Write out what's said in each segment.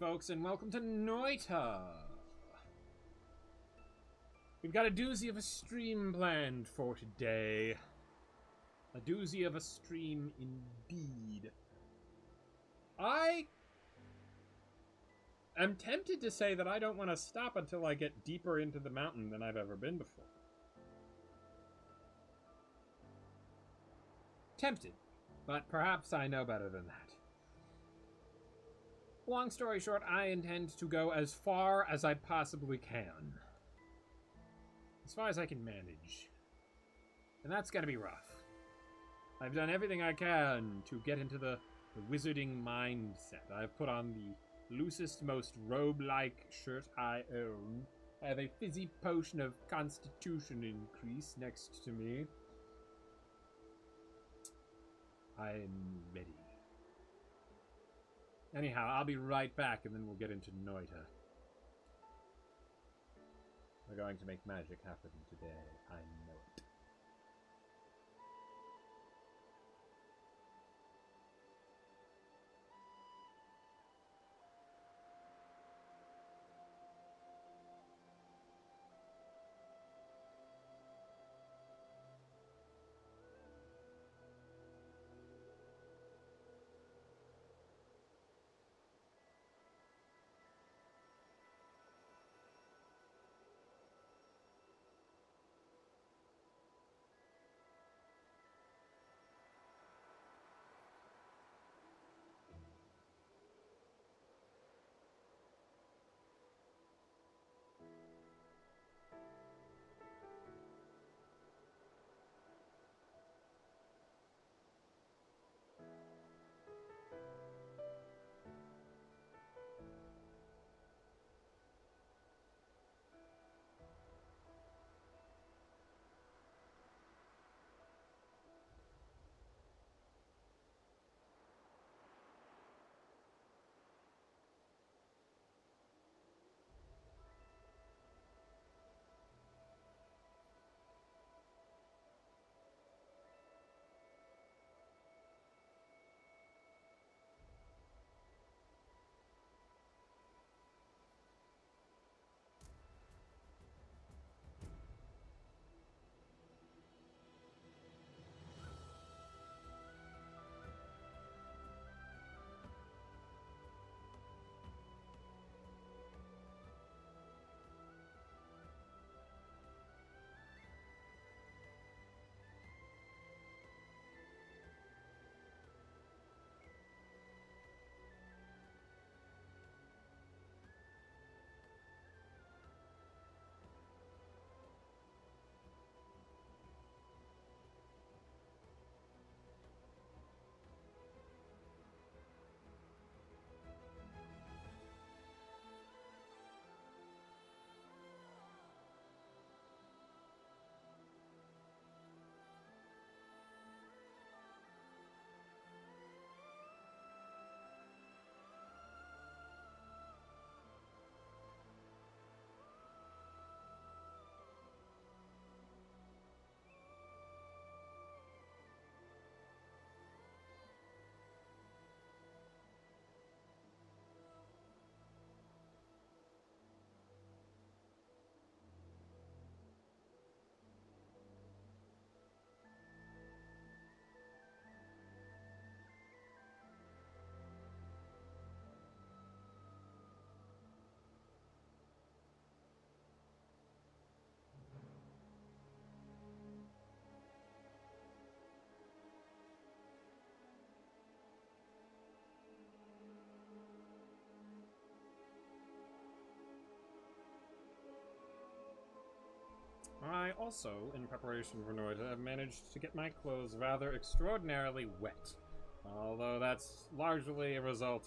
folks, and welcome to Noita. We've got a doozy of a stream planned for today. A doozy of a stream indeed. I am tempted to say that I don't want to stop until I get deeper into the mountain than I've ever been before. Tempted, but perhaps I know better than that. Long story short, I intend to go as far as I possibly can. As far as I can manage. And that's gonna be rough. I've done everything I can to get into the wizarding mindset. I've put on the loosest, most robe-like shirt I own. I have a fizzy potion of constitution increase next to me. I'm ready. Anyhow, I'll be right back and then we'll get into Noita. We're going to make magic happen today. I know it. I also, in preparation for Noita, have managed to get my clothes rather extraordinarily wet. Although that's largely a result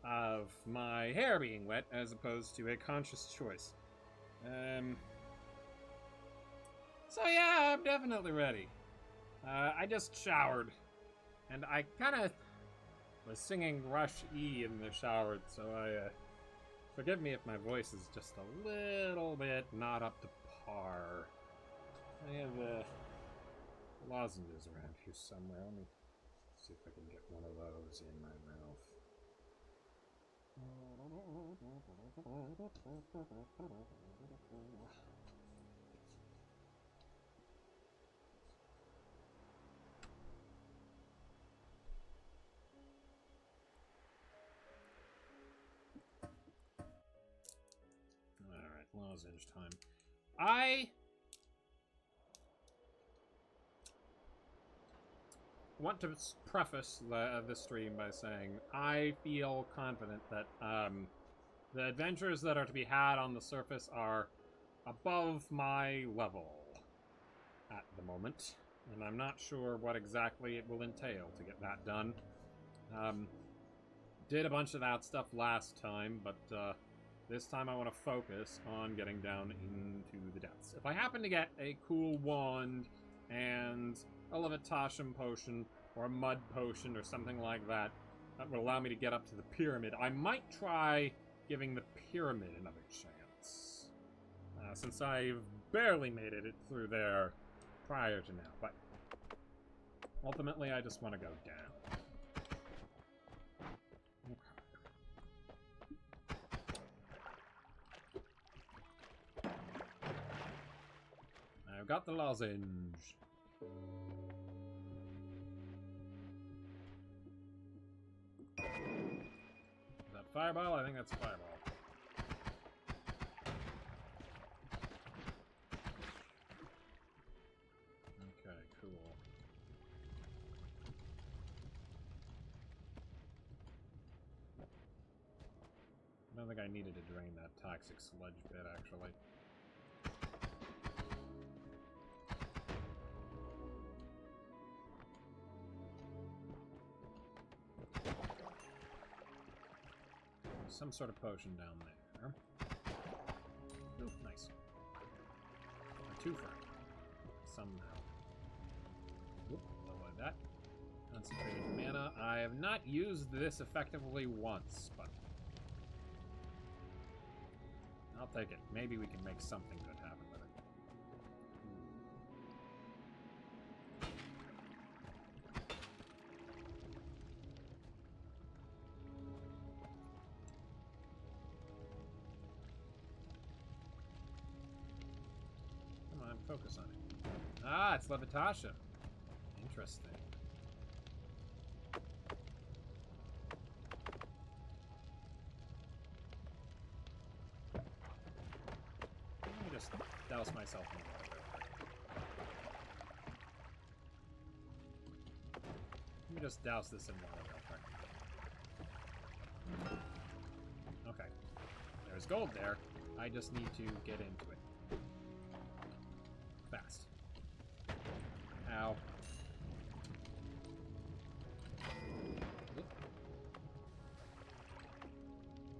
of my hair being wet as opposed to a conscious choice. So yeah, I'm definitely ready. I just showered. And I kinda was singing Rush E in the shower, so forgive me if my voice is just a little bit not up to par. I have lozenges around here somewhere. Let me see if I can get one of those in my mouth. Alright, lozenge time. I want to preface this stream by saying I feel confident that the adventures that are to be had on the surface are above my level at the moment, and I'm not sure what exactly it will entail to get that done. Did a bunch of that stuff last time, but this time I want to focus on getting down into the depths. If I happen to get a cool wand and a Levitation potion or a mud potion or something like that that would allow me to get up to the pyramid, I might try giving the pyramid another chance. Since I've barely made it through there prior to now, but ultimately I just want to go down. Okay. I've got the lozenge. Is that fireball? I think that's fireball. Okay, cool. I don't think I needed to drain that toxic sludge bit, actually. Some sort of potion down there. Ooh, nice. A twofer. Somehow. Whoop, avoid that. Concentrated mana. I have not used this effectively once, but I'll take it. Maybe we can make something good happen with it. Come on, focus on it. Ah, it's Levitation. Interesting. Let me just douse myself in water. Let me just douse this in water real quick. Okay. There's gold there. I just need to get into it. Fast. Ow.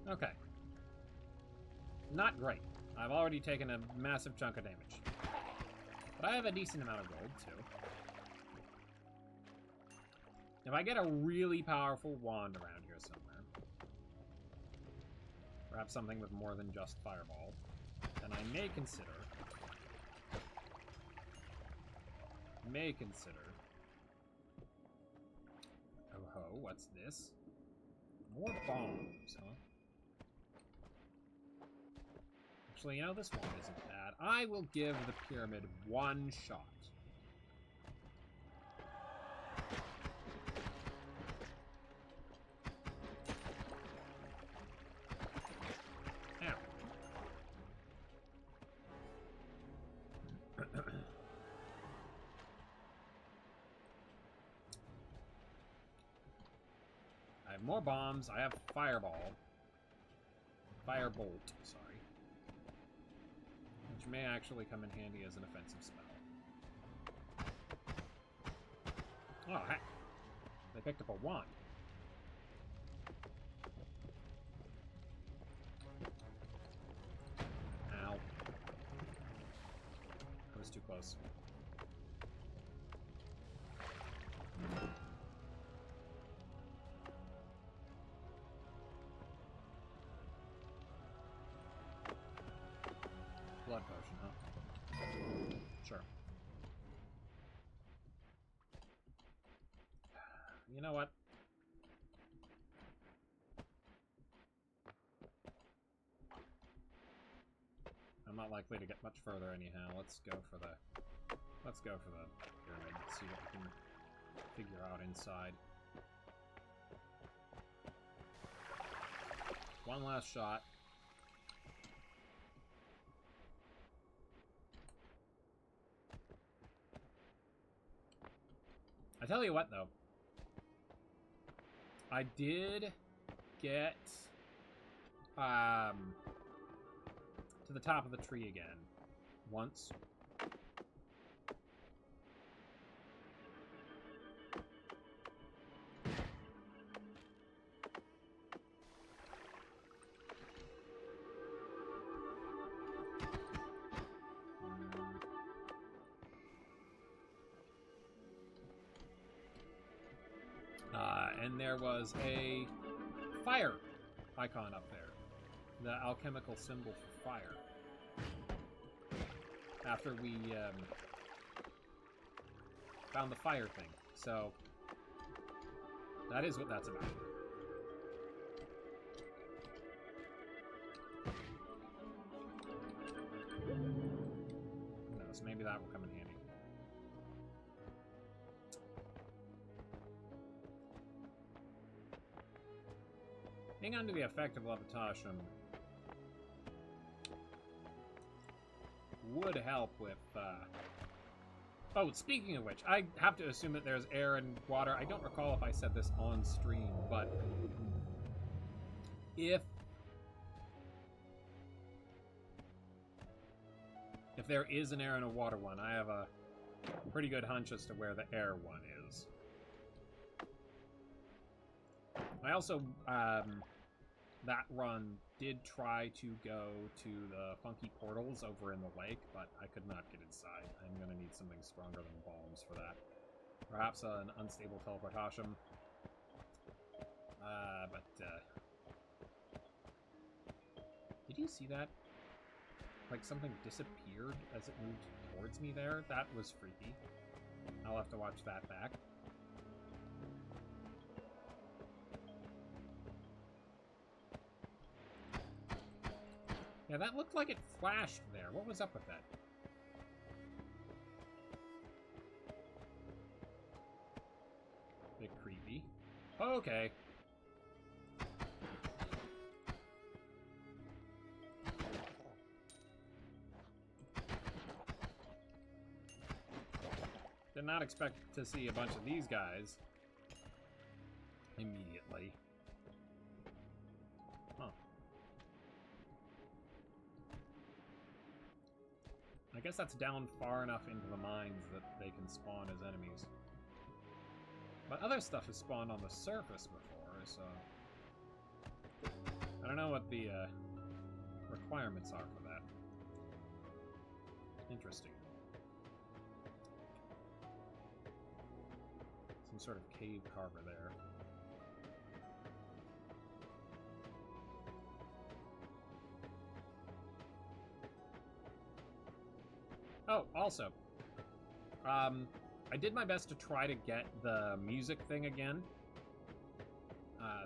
Okay. Not great. I've already taken a massive chunk of damage. But I have a decent amount of gold, too. If I get a really powerful wand around here somewhere, perhaps something with more than just fireball, then I may consider... Oh ho, what's this? More bombs, huh? Actually, you know, this one isn't bad. I will give the pyramid one shot. Ow. I have more bombs. I have fireball. Firebolt, sorry. Which may actually come in handy as an offensive spell. Oh, heck. They picked up a wand. Ow. That was too close. Blood potion, huh? Sure. You know what? not likely to get much further anyhow. Let's go for the pyramid. See what we can figure out inside. One last shot. I tell you what, though. I did get to the top of the tree again once. And there was a fire icon up there. The alchemical symbol for fire. After we found the fire thing. So, that is what that's about. Who knows, maybe that will come in handy. Hang on to the effect of Levitation would help with, Oh, speaking of which, I have to assume that there's air and water. I don't recall if I said this on stream, but if there is an air and a water one, I have a pretty good hunch as to where the air one is. I also, that run did try to go to the funky portals over in the lake, but I could not get inside. I'm going to need something stronger than bombs for that. Perhaps an unstable teleportation. Did you see that? Like something disappeared as it moved towards me there? That was freaky. I'll have to watch that back. Yeah, that looked like it flashed there. What was up with that? Bit creepy. Okay. Did not expect to see a bunch of these guys immediately. Huh. I guess that's down far enough into the mines that they can spawn as enemies. But other stuff has spawned on the surface before, so... I don't know what the requirements are for that. Interesting. Some sort of cave carver there. Oh, also, I did my best to try to get the music thing again.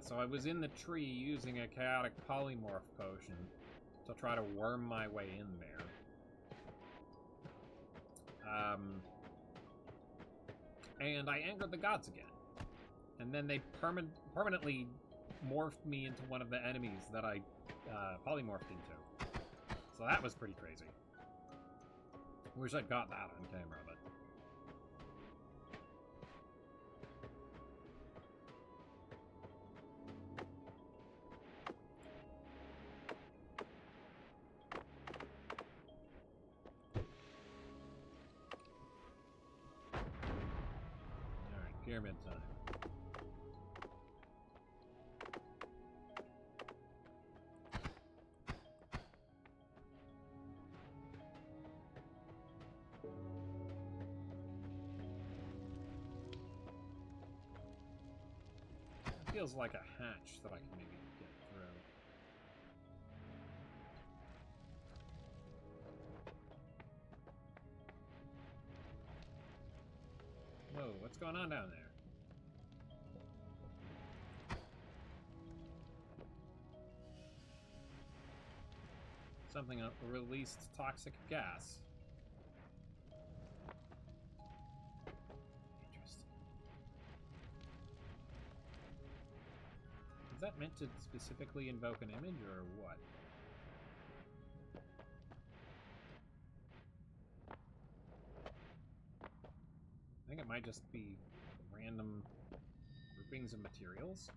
So I was in the tree using a chaotic polymorph potion to try to worm my way in there. And I angered the gods again. And then they permanently morphed me into one of the enemies that I polymorphed into. So that was pretty crazy. Wish I'd got that on camera, but... Alright, pyramid time. Feels like a hatch that I can maybe get through. Whoa, what's going on down there? Something released toxic gas. Interesting. Is that meant to specifically invoke an image, or what? I think it might just be random groupings of materials.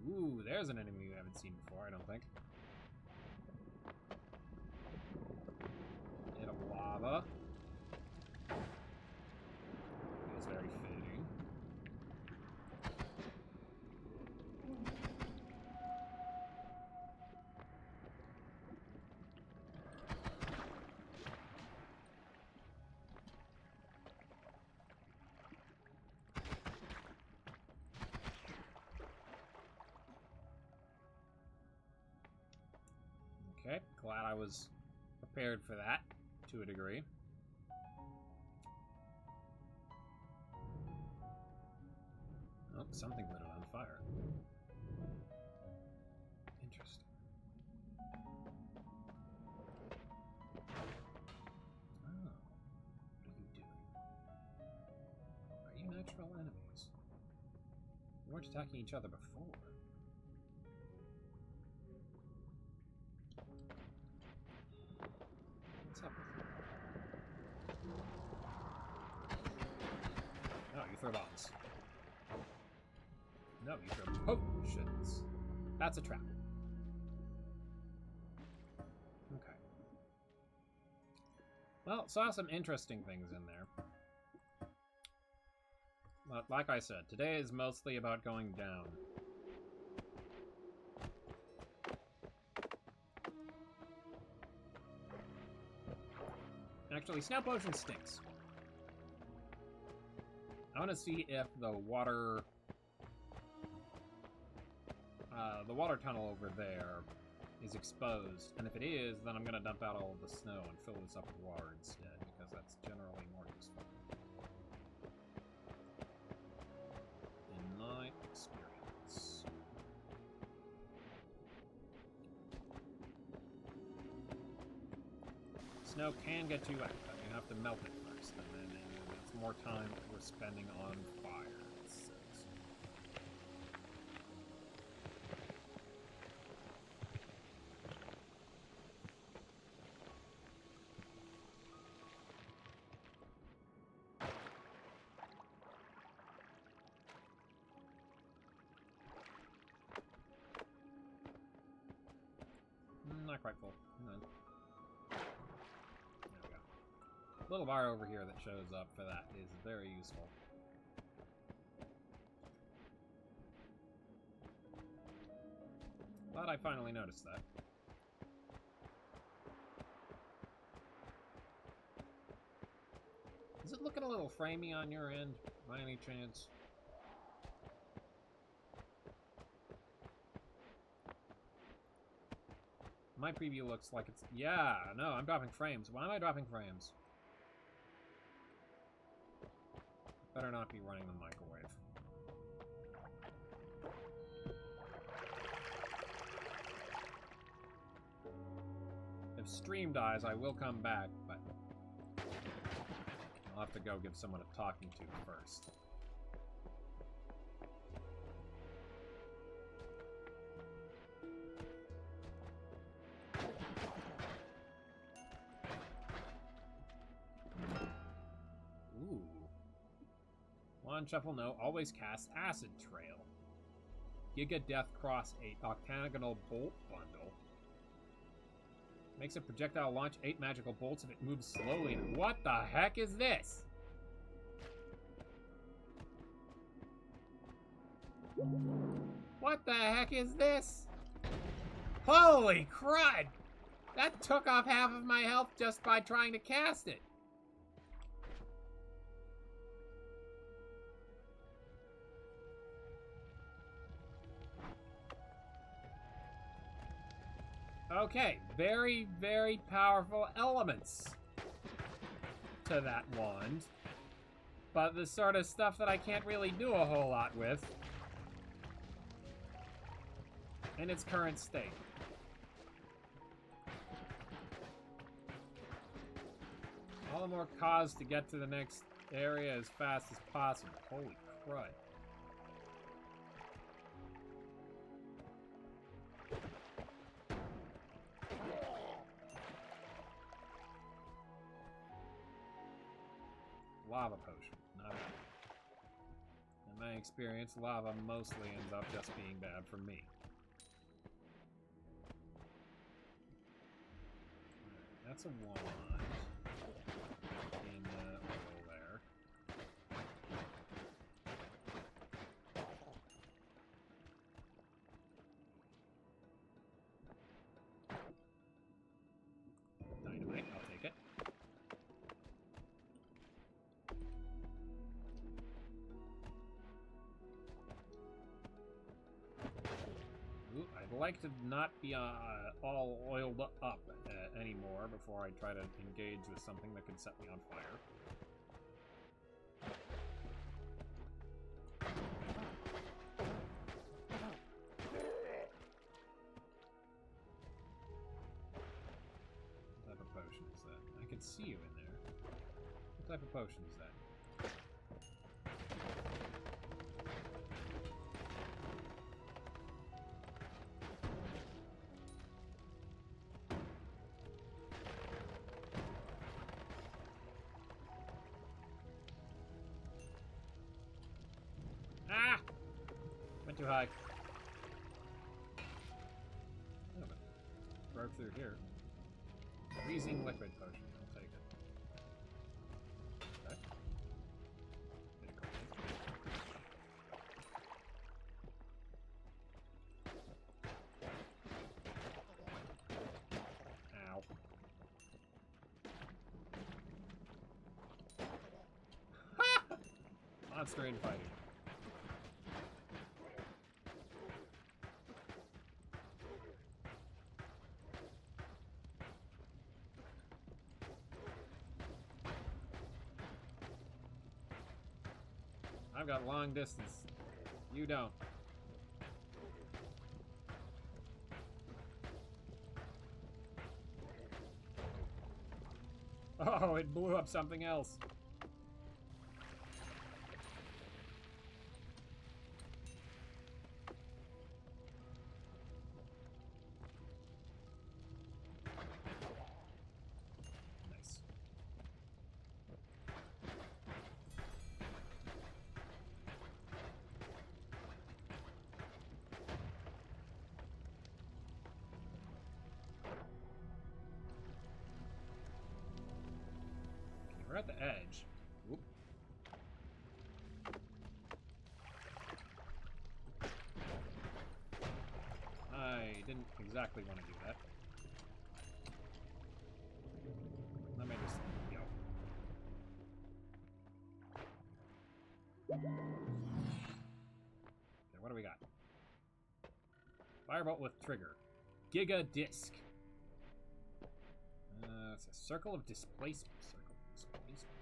Ooh, there's an enemy we haven't seen before, I don't think. Hit of lava. It's very fitting. Okay, glad I was prepared for that, to a degree. Oh, something lit it on fire. Interesting. Oh, what are you doing? Are you natural enemies? We weren't attacking each other before. What's up with you? Oh, you throw bombs. No, you throw potions. That's a trap. Okay. Well, saw some interesting things in there. But like I said, today is mostly about going down. Actually, Snow Potion stinks. I want to see if the water tunnel over there is exposed. And if it is, then I'm going to dump out all of the snow and fill this up with water instead, because that's generally more useful. In my experience. Snow can get too wet, but you have to melt it first, and then it's more time we're spending on fire. Not quite full. Hang on. There we go. Little bar over here that shows up for that is very useful. Glad I finally noticed that. Is it looking a little framey on your end, by any chance? My preview looks like it's... Yeah, no, I'm dropping frames. Why am I dropping frames? Better not be running the microwave. If stream dies, I will come back, but I'll have to go give someone a talking to first. Shuffle no, always cast Acid Trail. Giga Death Cross 8 Octagonal Bolt Bundle. Makes a projectile launch 8 magical bolts if it moves slowly. What the heck is this? What the heck is this? Holy crud! That took off half of my health just by trying to cast it. Okay, very, very powerful elements to that wand. But the sort of stuff that I can't really do a whole lot with in its current state. All the more cause to get to the next area as fast as possible. Holy crud. Lava potion. Not bad. In my experience, lava mostly ends up just being bad for me. Right, that's a wand. In oil there. Dynamite, I'll take it. Ooh, I'd like to not be all oiled up anymore before I try to engage with something that could set me on fire. What type of potion is that? I can see you in there. What type of potion is that? Ah! Went too high. Oh, but broke through here. Freezing liquid potion. I'll take it. Okay. Bit of cold. Ow. Ha! Monster infighting. I've got long distance. You don't. Oh, it blew up something else. Nice. We're at the edge. Whoop. I didn't exactly want to do that. Let me just go. Okay, what do we got? Firebolt with trigger. Giga disc. It's a circle of displacement. Circle of displacement.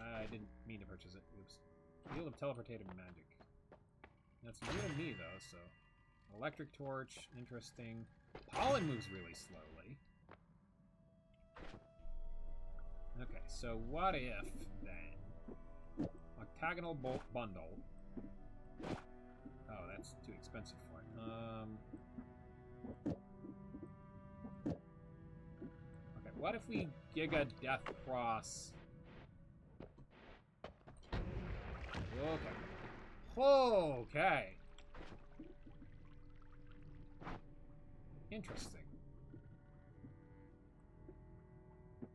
I didn't mean to purchase it. Oops. Field of teleportative magic. That's new to me, though, so... Electric torch, interesting. Pollen moves really slowly. Okay, so what if, then... Octagonal bolt bundle. Oh, that's too expensive for it. Okay, what if we Giga Death Cross... Okay. Okay. Interesting.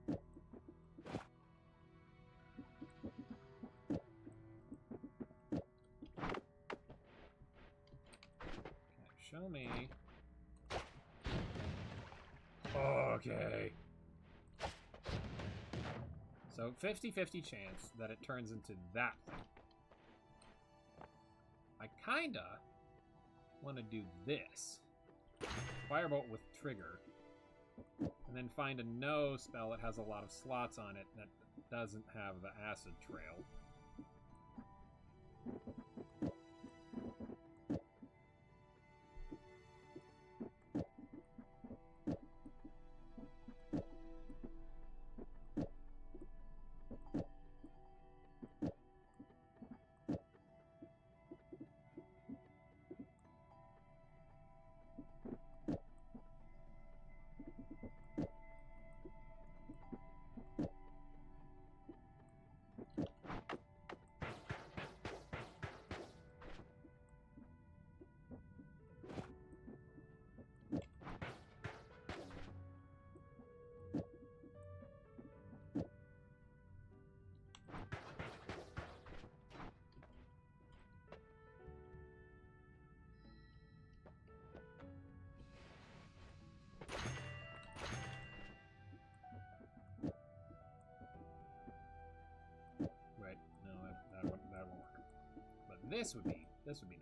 Okay, show me. Okay. So 50-50 chance that it turns into that thing. I kinda want to do this. Firebolt with trigger. And then find a no spell that has a lot of slots on it that doesn't have the acid trail. This would be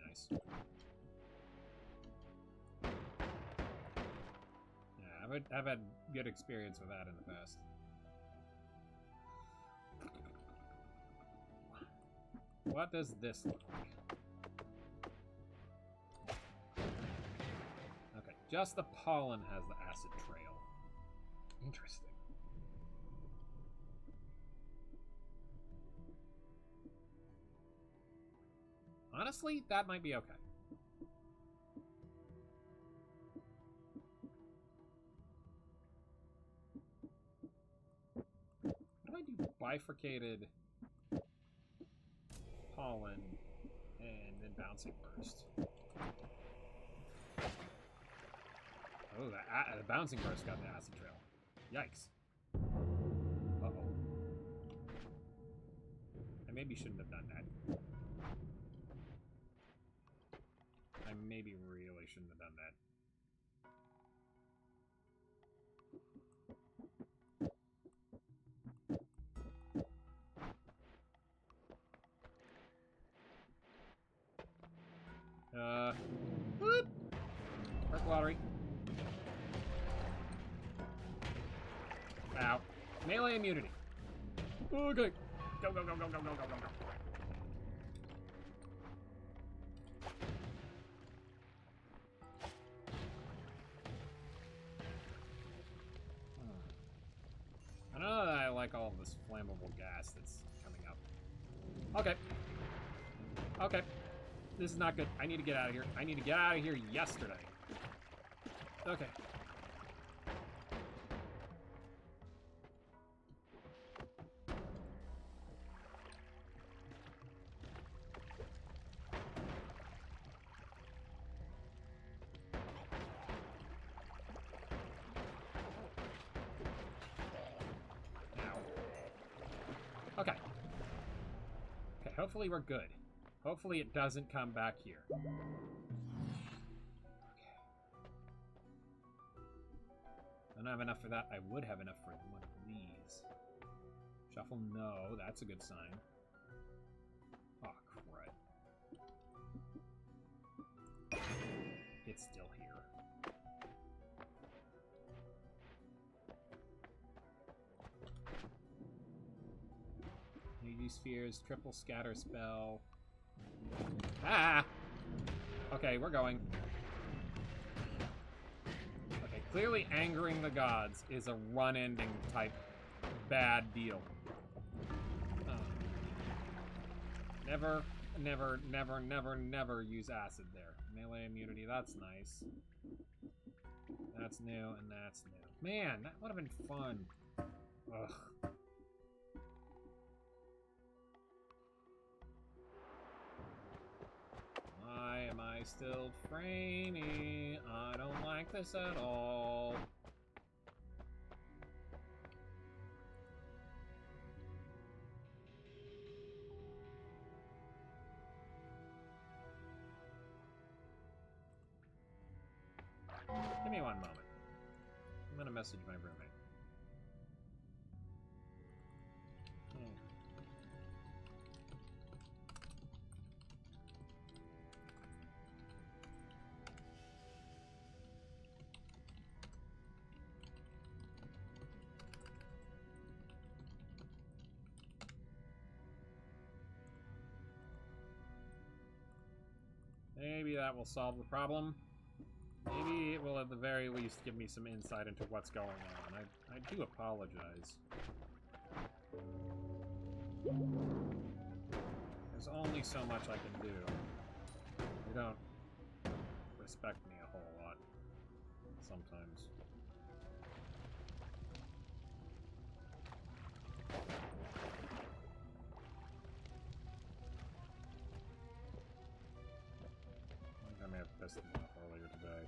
nice. Yeah, I've had good experience with that in the past. What does this look like? Okay, just the pollen has the acid trail. Interesting. Honestly, that might be okay. How do I do bifurcated pollen and then bouncing burst? Oh, the bouncing burst got the acid trail. Yikes. Uh-oh. I maybe shouldn't have done that. I maybe really shouldn't have done that. Whoop! Perk lottery. Ow. Melee immunity. Okay. Go, go, go, go, go, go, go, go, go. I know that I like all of this flammable gas that's coming up. Okay. Okay. This is not good. I need to get out of here. I need to get out of here yesterday. Okay. Okay. Okay, hopefully we're good. Hopefully it doesn't come back here. Okay. I don't have enough for that. I would have enough for one of these. Shuffle, no. That's a good sign. Oh, crud. It's still here. Spheres, triple scatter spell. Ah! Okay, we're going. Okay, clearly angering the gods is a run-ending type bad deal. Never, never, never, never, never use acid there. Melee immunity, that's nice. That's new, and that's new. Man, that would have been fun. Ugh. Why am I still framey? I don't like this at all. Give me one moment. I'm gonna message my roommate. Maybe that will solve the problem. Maybe it will at the very least give me some insight into what's going on. I do apologize. There's only so much I can do. You don't respect me a whole lot sometimes. I may have pissed him off earlier today.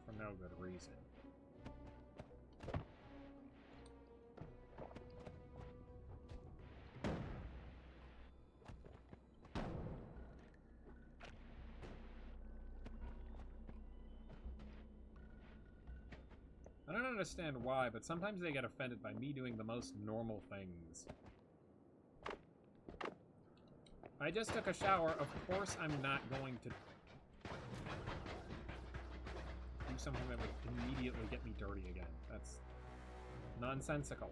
For no good reason. understand why, but sometimes they get offended by me doing the most normal things. I just took a shower. Of course I'm not going to do something that would immediately get me dirty again. That's nonsensical.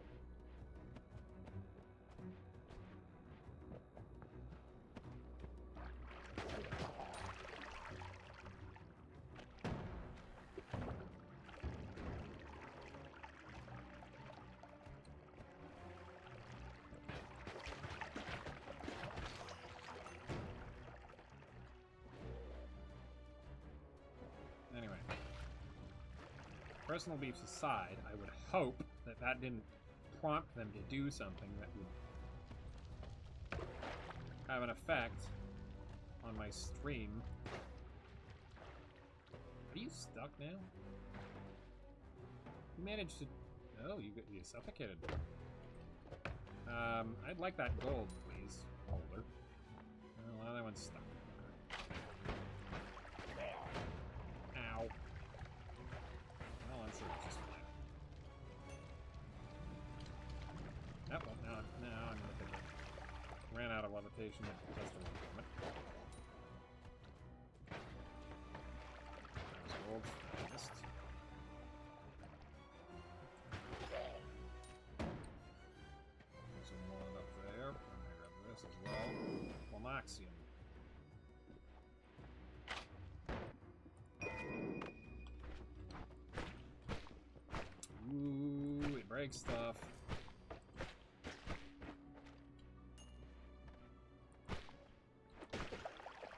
Anyway, personal beefs aside, I would hope that that didn't prompt them to do something that would have an effect on my stream. Are you stuck now? You managed to... Oh, you suffocated. I'd like that gold, please, holder. Well, that one's stuck. Ow. Well, let's see what just fine. Yep, well, now I'm gonna take it. Ran out of levitation just a moment. That was gold fast. There's some more up there. I'm gonna grab this as well. Flamaxium. Ooh, it breaks stuff.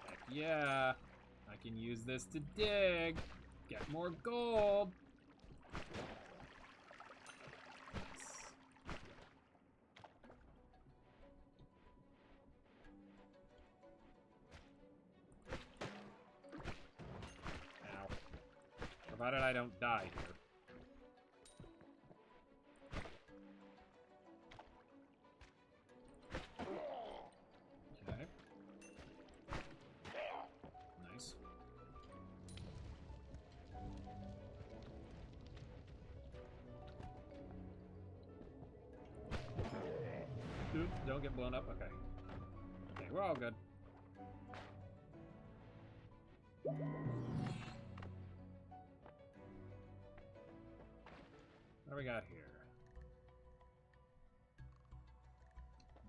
Heck yeah! I can use this to dig! Get more gold! Nice. Ow. Provided I don't die here. Oops, don't get blown up. Okay. Okay, we're all good. What do we got here?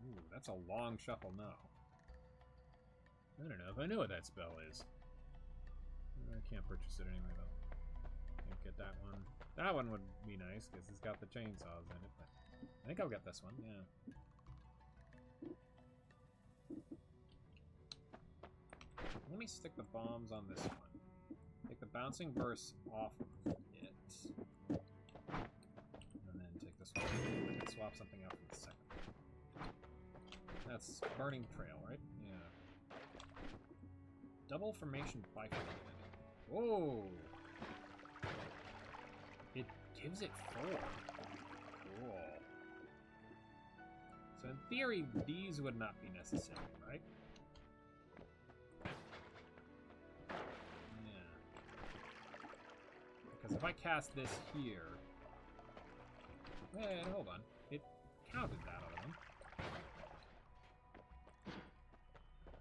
Ooh, that's a long shuffle now. I don't know if I know what that spell is. I can't purchase it anyway, though. Can't get that one. That one would be nice, because it's got the chainsaws in it, but I think I'll get this one, yeah. Let me stick the bombs on this one. Take the bouncing bursts off of it. And then take this one. I can swap something out for the second. That's burning trail, right? Yeah. Double formation bifurcated. Whoa! It gives it 4. Cool. So in theory, these would not be necessary, right? Because if I cast this here... Wait, hold on. It counted that other one.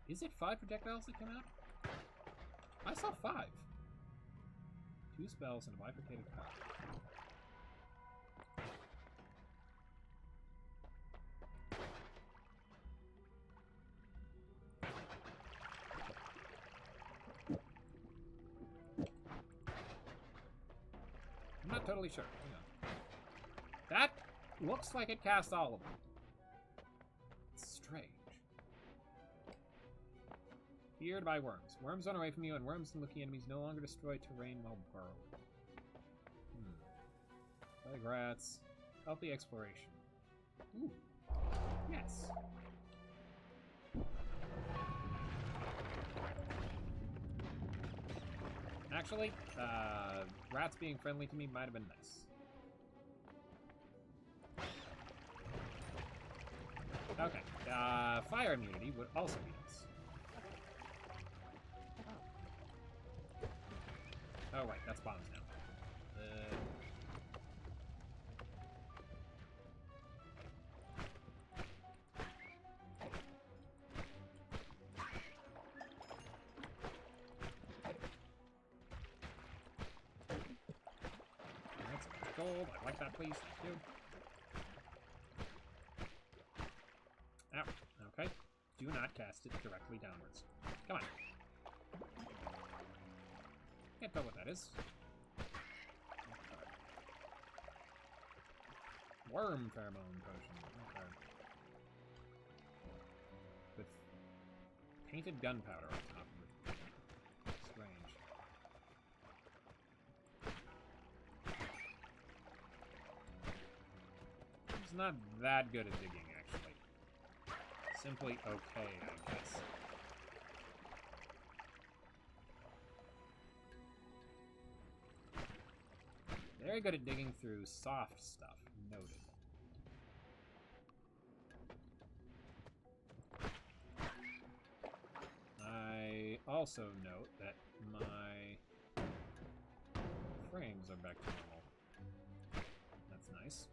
Is it 5 projectiles that come out? I saw 5. 2 spells and a bifurcated power. I'm not totally sure. Hang on. That looks like it cast all of them. It's strange. Feared by worms. Worms run away from you, and worms-looking enemies no longer destroy terrain while burrowing. Plague rats. Healthy exploration. Ooh. Yes. Actually, rats being friendly to me might have been nice. Okay, fire immunity would also be nice. Oh, right, that's bombs now. gold. I'd like that, please. Thank you. Ow. Okay. Do not cast it directly downwards. Come on. Can't tell what that is. Worm pheromone potion. Okay. With painted gunpowder on top of it. Strange. It's not that good at digging, actually. Simply okay, I guess. Very good at digging through soft stuff. Noted. I also note that my frames are back to normal. That's nice.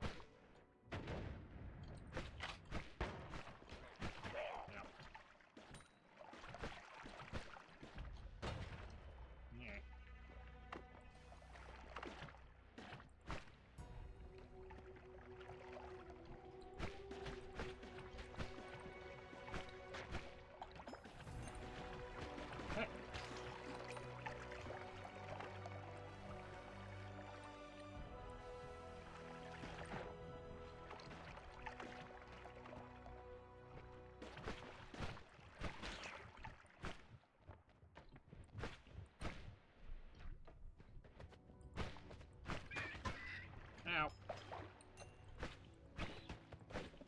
Ow.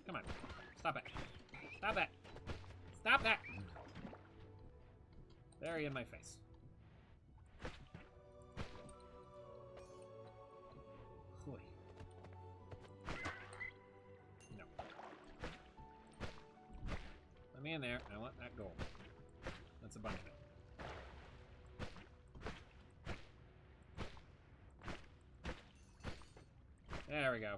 Come on. Stop it. Stop that. Stop that! Very in my face. Hoy. No. Let me in there. I want that gold. That's a bunch of it. There we go.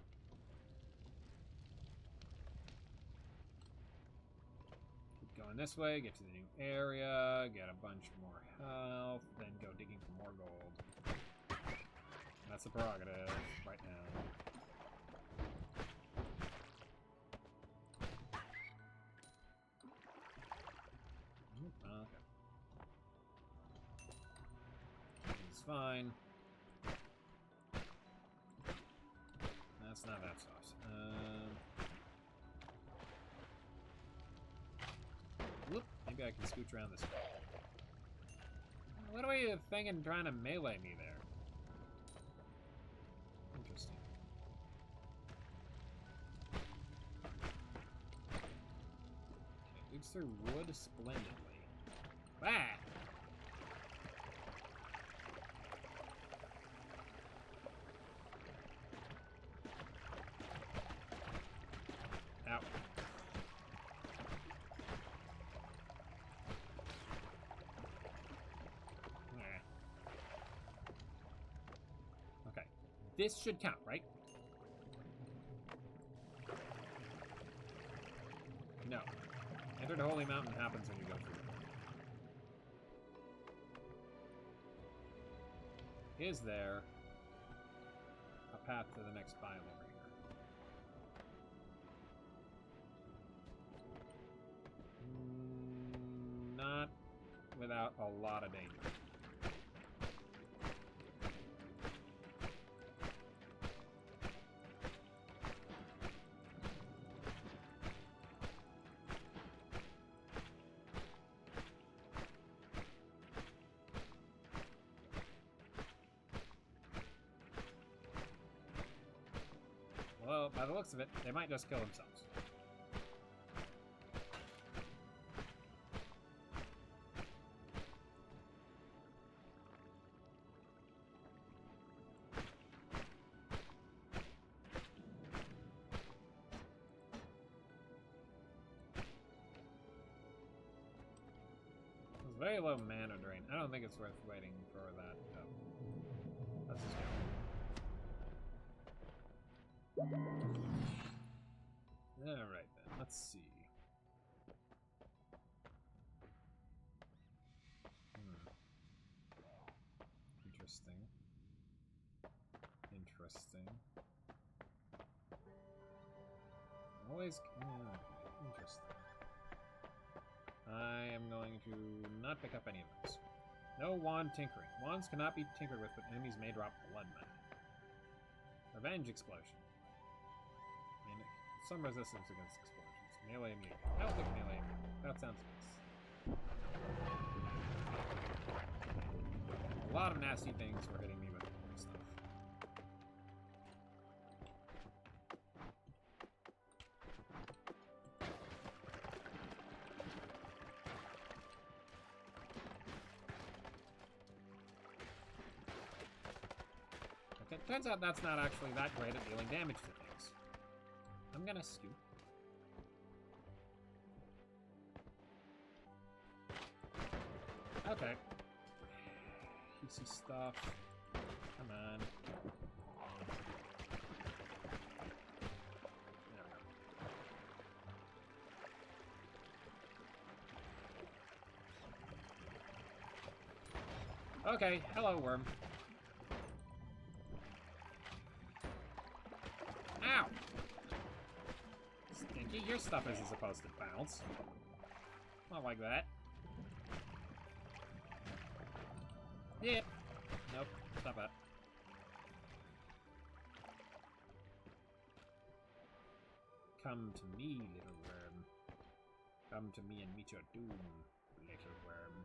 Keep going this way, get to the new area, get a bunch more health, then go digging for more gold. That's the prerogative right now. Okay. It's fine. That's not that sauce. Whoop, maybe I can scooch around this way. What are you thinking trying to melee me there? Interesting. Okay, digs through wood splendidly. Ah! Ow. Okay. This should count, right? No. Enter the Holy Mountain happens when you go through it. Is there a path to the next biome over here? Not without a lot of danger. Well, by the looks of it, they might just kill themselves. It's very low mana drain. I don't think it's worth waiting for that. Let's just go. Alright then, let's see. Interesting. interesting. Always... interesting. I am going to not pick up any of those. No wand tinkering. Wands cannot be tinkered with, but enemies may drop blood money. Revenge explosion. I mean, some resistance against explosions. Melee immunity. I'll take melee immunity. That sounds nice. A lot of nasty things were hitting me with stuff. Okay, turns out that's not actually that great at dealing damage to things. I'm gonna scoop. Okay. PC stuff. Come on. There we go. Okay, hello, worm. Ow! Stinky, your stuff isn't supposed to bounce. Not like that. Yep. Nope. Stop that. Come to me, little worm. Come to me and meet your doom, little worm.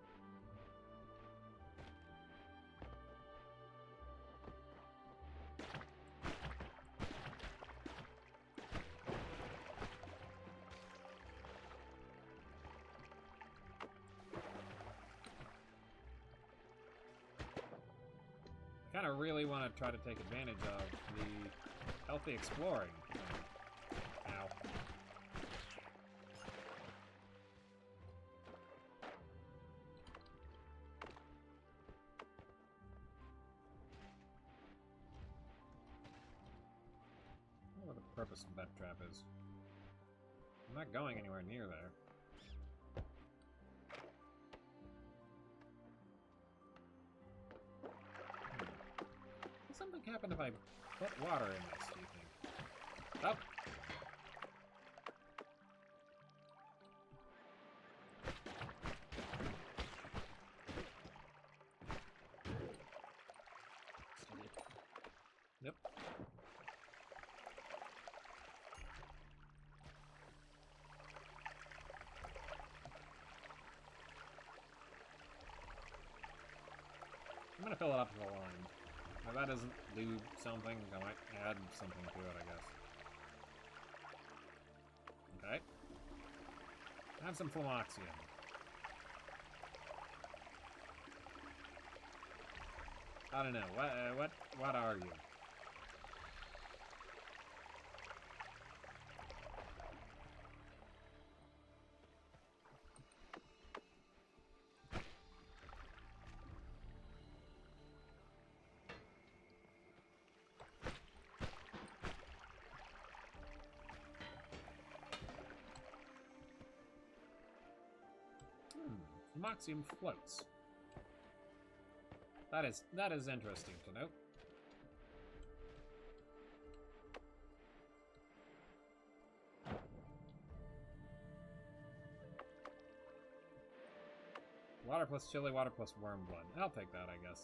I kind of really want to try to take advantage of the healthy exploring. Ow. I don't know what the purpose of that trap is. I'm not going anywhere near there. Something happen if I put water in this, do you think? Oh! Yep. I'm gonna fill it up with a lime. If that doesn't do something, I might add something to it, I guess. Okay. Have some fluoxetine. I don't know. What are you? Moxium floats. That is interesting to know. Water plus chili, water plus worm blood. I'll take that, I guess.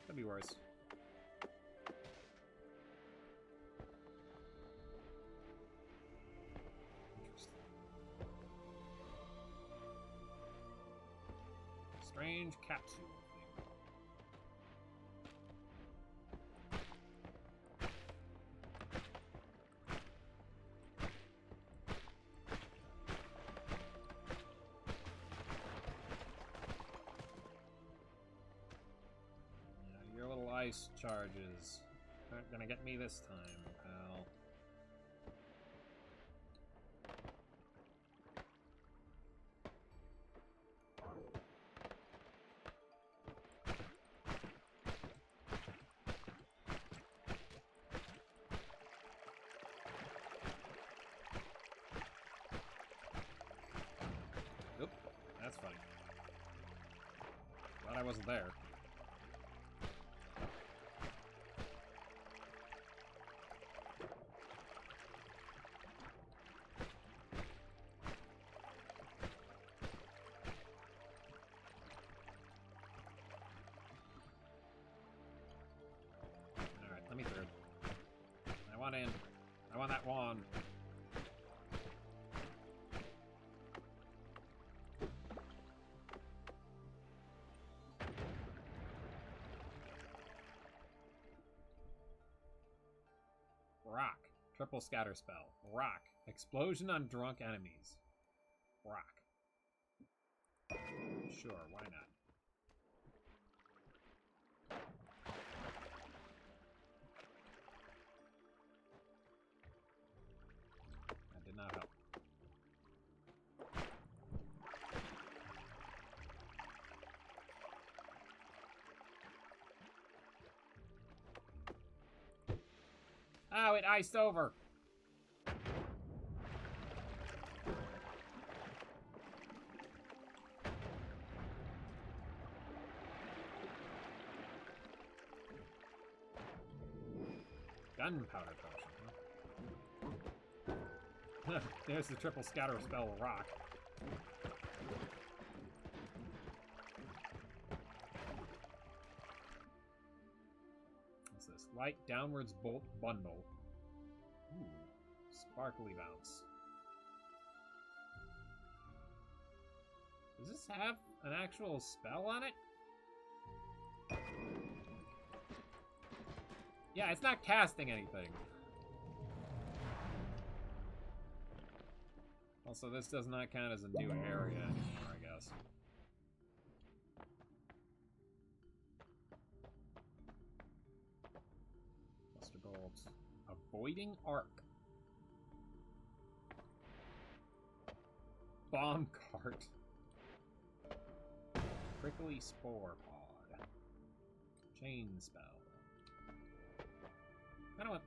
Could be worse. Strange capsule thing. Yeah, your little ice charges aren't gonna get me this time, pal. Oop, that's funny. Glad I wasn't there. on that wand. Rock. Triple scatter spell. Rock. Explosion on drunk enemies. Rock. Sure, why not? That did not help. Oh, it iced over. Gunpowder potion, huh? There's the triple scatter spell rock. What's this? Light downwards bolt bundle. Ooh, sparkly bounce. Does this have an actual spell on it? Yeah, it's not casting anything. Also, this does not count as a new area anymore, I guess. Cluster bolts. Avoiding arc. Bomb cart. Prickly spore pod. Chain spell. I don't want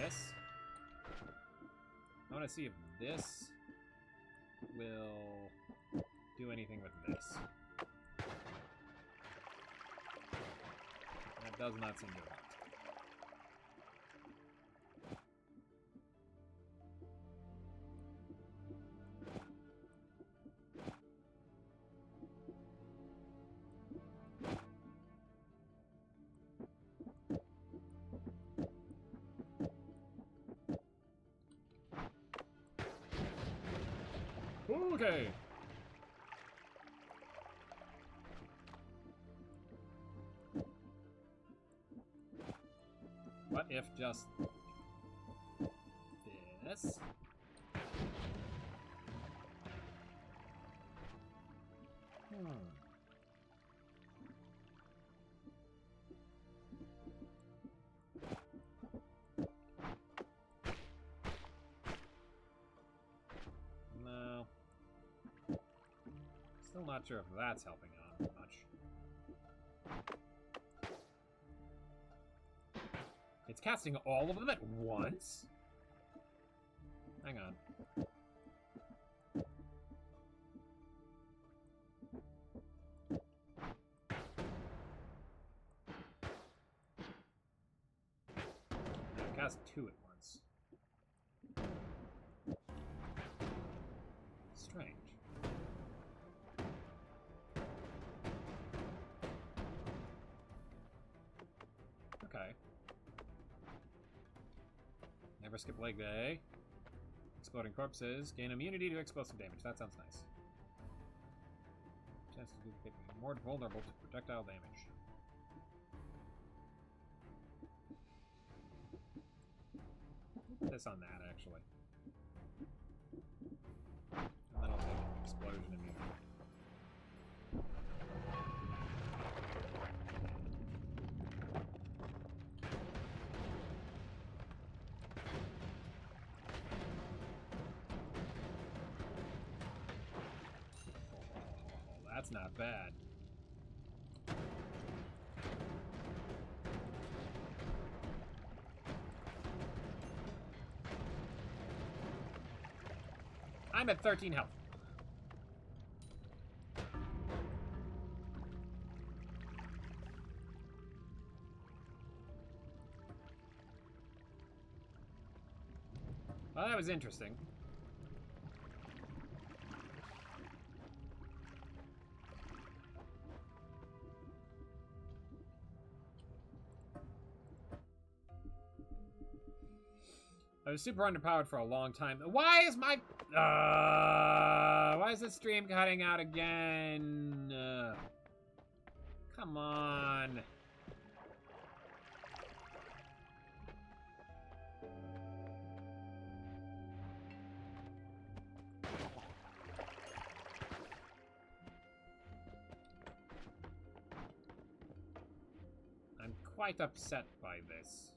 this. I want to see if this will do anything with this. That does not seem to help. Okay. What if just this? No. Still not sure if that's helping out much. It's casting all of them at once? Hang on. No, cast two at once. Strange. Okay. Never skip leg day. Exploding corpses. Gain immunity to explosive damage. That sounds nice. Chance to be more vulnerable to projectile damage. Put this on that, actually. And then I'll take an explosion immunity. That's not bad. I'm at 13 health. Well, that was interesting. I was super underpowered for a long time. Why is my... why is the stream cutting out again? Come on. I'm quite upset by this.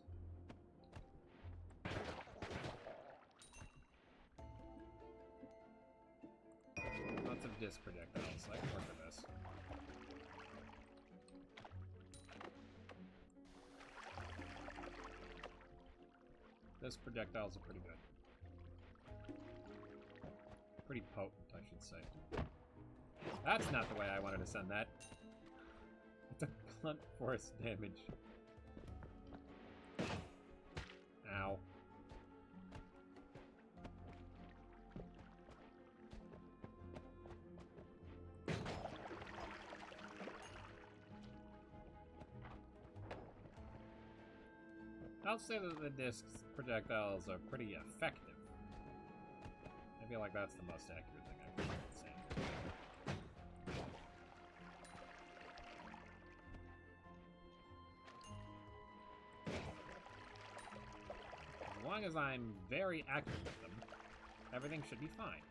Lots of disc projectiles. I can work with this. Disc projectiles are pretty good. Pretty potent, I should say. That's not the way I wanted to send that. It's a blunt force damage. Ow. I'll say that the disc projectiles are pretty effective. I feel like that's the most accurate thing I can say. As long as I'm very accurate with them, everything should be fine.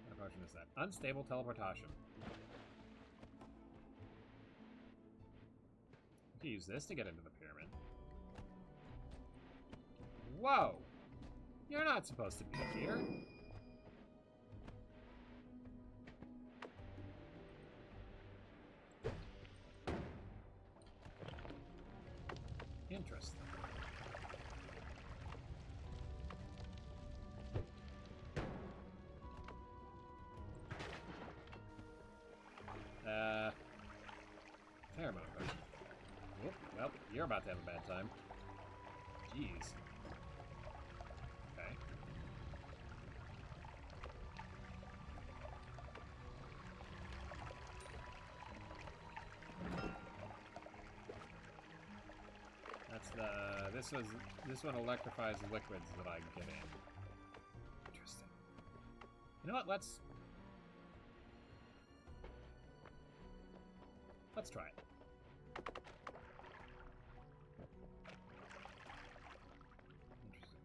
What potion is that? Unstable teleportation. I can use this to get into the pyramid. Whoa! You're not supposed to be here. Interesting. Fair amount of it. Whoop, well, you're about to have a bad time. Jeez. Okay. That's the... This one electrifies liquids that I get in. Interesting. You know what, let's try it. Interesting.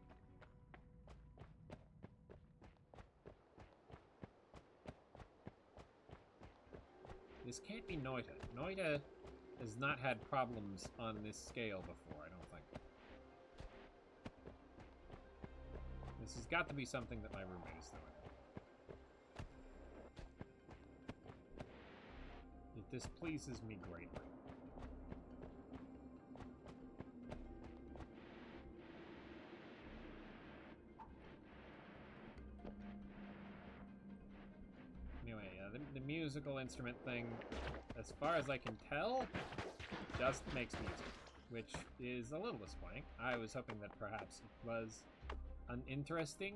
This can't be Noita. Noita has not had problems on this scale before, I don't think. This has got to be something that my roommate is doing. It displeases me greatly. Anyway, the musical instrument thing, as far as I can tell, just makes music, which is a little disappointing. I was hoping that perhaps it was an interesting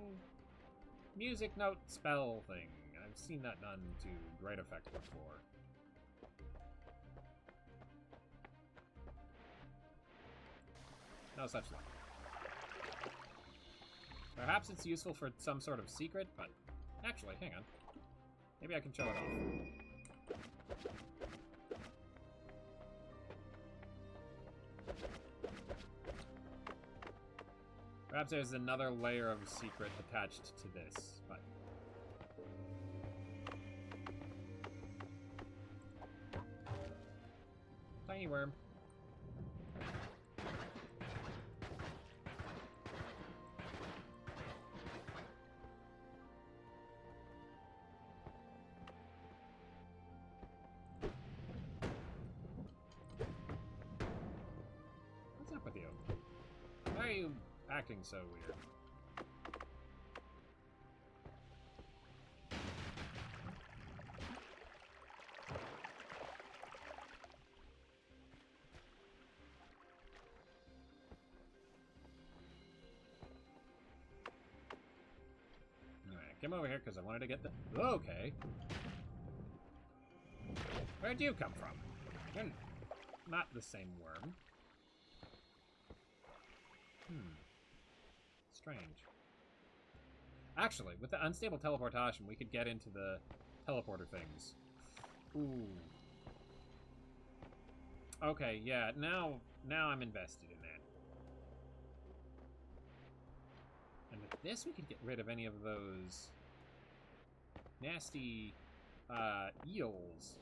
music note spell thing. I've seen that done to great effect before. No such luck. Perhaps it's useful for some sort of secret, but actually, hang on. Maybe I can show it off. Perhaps there's another layer of secret attached to this, but... Tiny worm. What's up with you? Why are you acting so weird? Alright, come over here because I wanted to get the... Okay. Where'd you come from? You're not the same worm. strange. Actually, with the unstable teleportation, we could get into the teleporter things. Ooh. Okay, yeah, now I'm invested in that. And with this, we could get rid of any of those nasty eels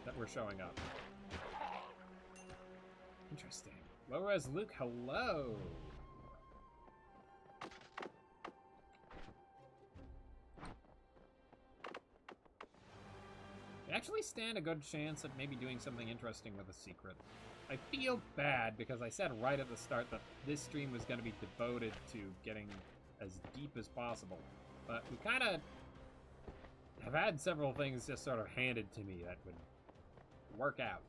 that were showing up. Interesting. Low-res Luke, hello! They actually stand a good chance at maybe doing something interesting with a secret. I feel bad because I said right at the start that this stream was going to be devoted to getting as deep as possible. But we kind of have had several things just sort of handed to me that would work out.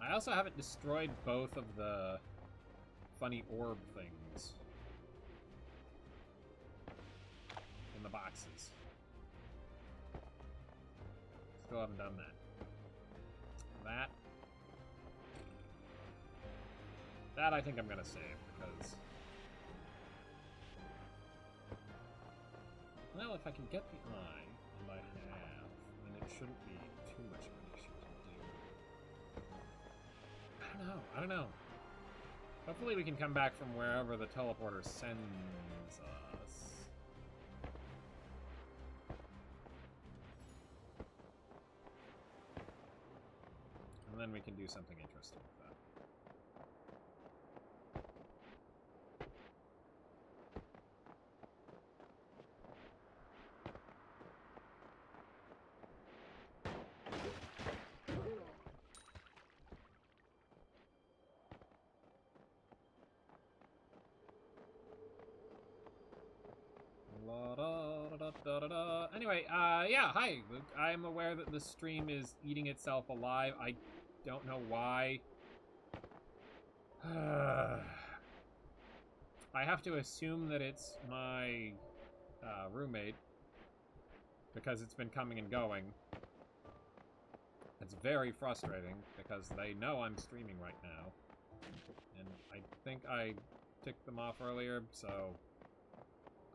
I also haven't destroyed both of the funny orb things in the boxes. Still haven't done that. That I think I'm gonna save because, well, if I can get the eye, and I have, then it shouldn't be too much of an issue to do. I don't know. Hopefully we can come back from wherever the teleporter sends us. And then we can do something interesting with that. Anyway, yeah, hi, Luke. I'm aware that the stream is eating itself alive. I don't know why. I have to assume that it's my roommate because it's been coming and going. It's very frustrating because they know I'm streaming right now. And I think I ticked them off earlier, so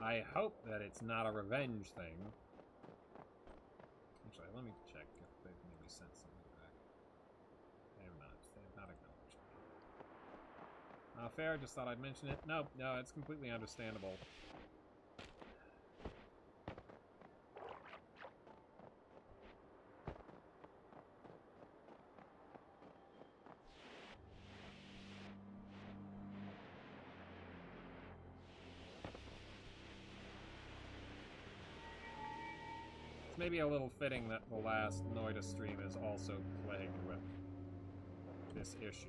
I hope that it's not a revenge thing. Actually, let me check if they've maybe sent something back. They have not. They have not acknowledged me. Fair, just thought I'd mention it. No, it's completely understandable. It's maybe a little fitting that the last Noita stream is also plagued with this issue.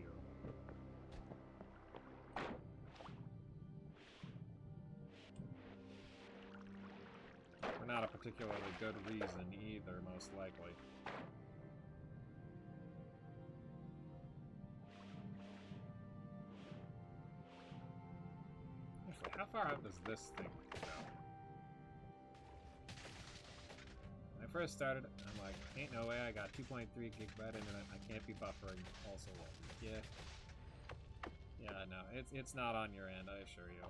For not a particularly good reason either, most likely. Actually, how far out does this thing go? When I first started, I'm like, ain't no way, I got 2.3 gigabyte internet, I can't be buffering also well. Yeah. Yeah, no, it's not on your end, I assure you.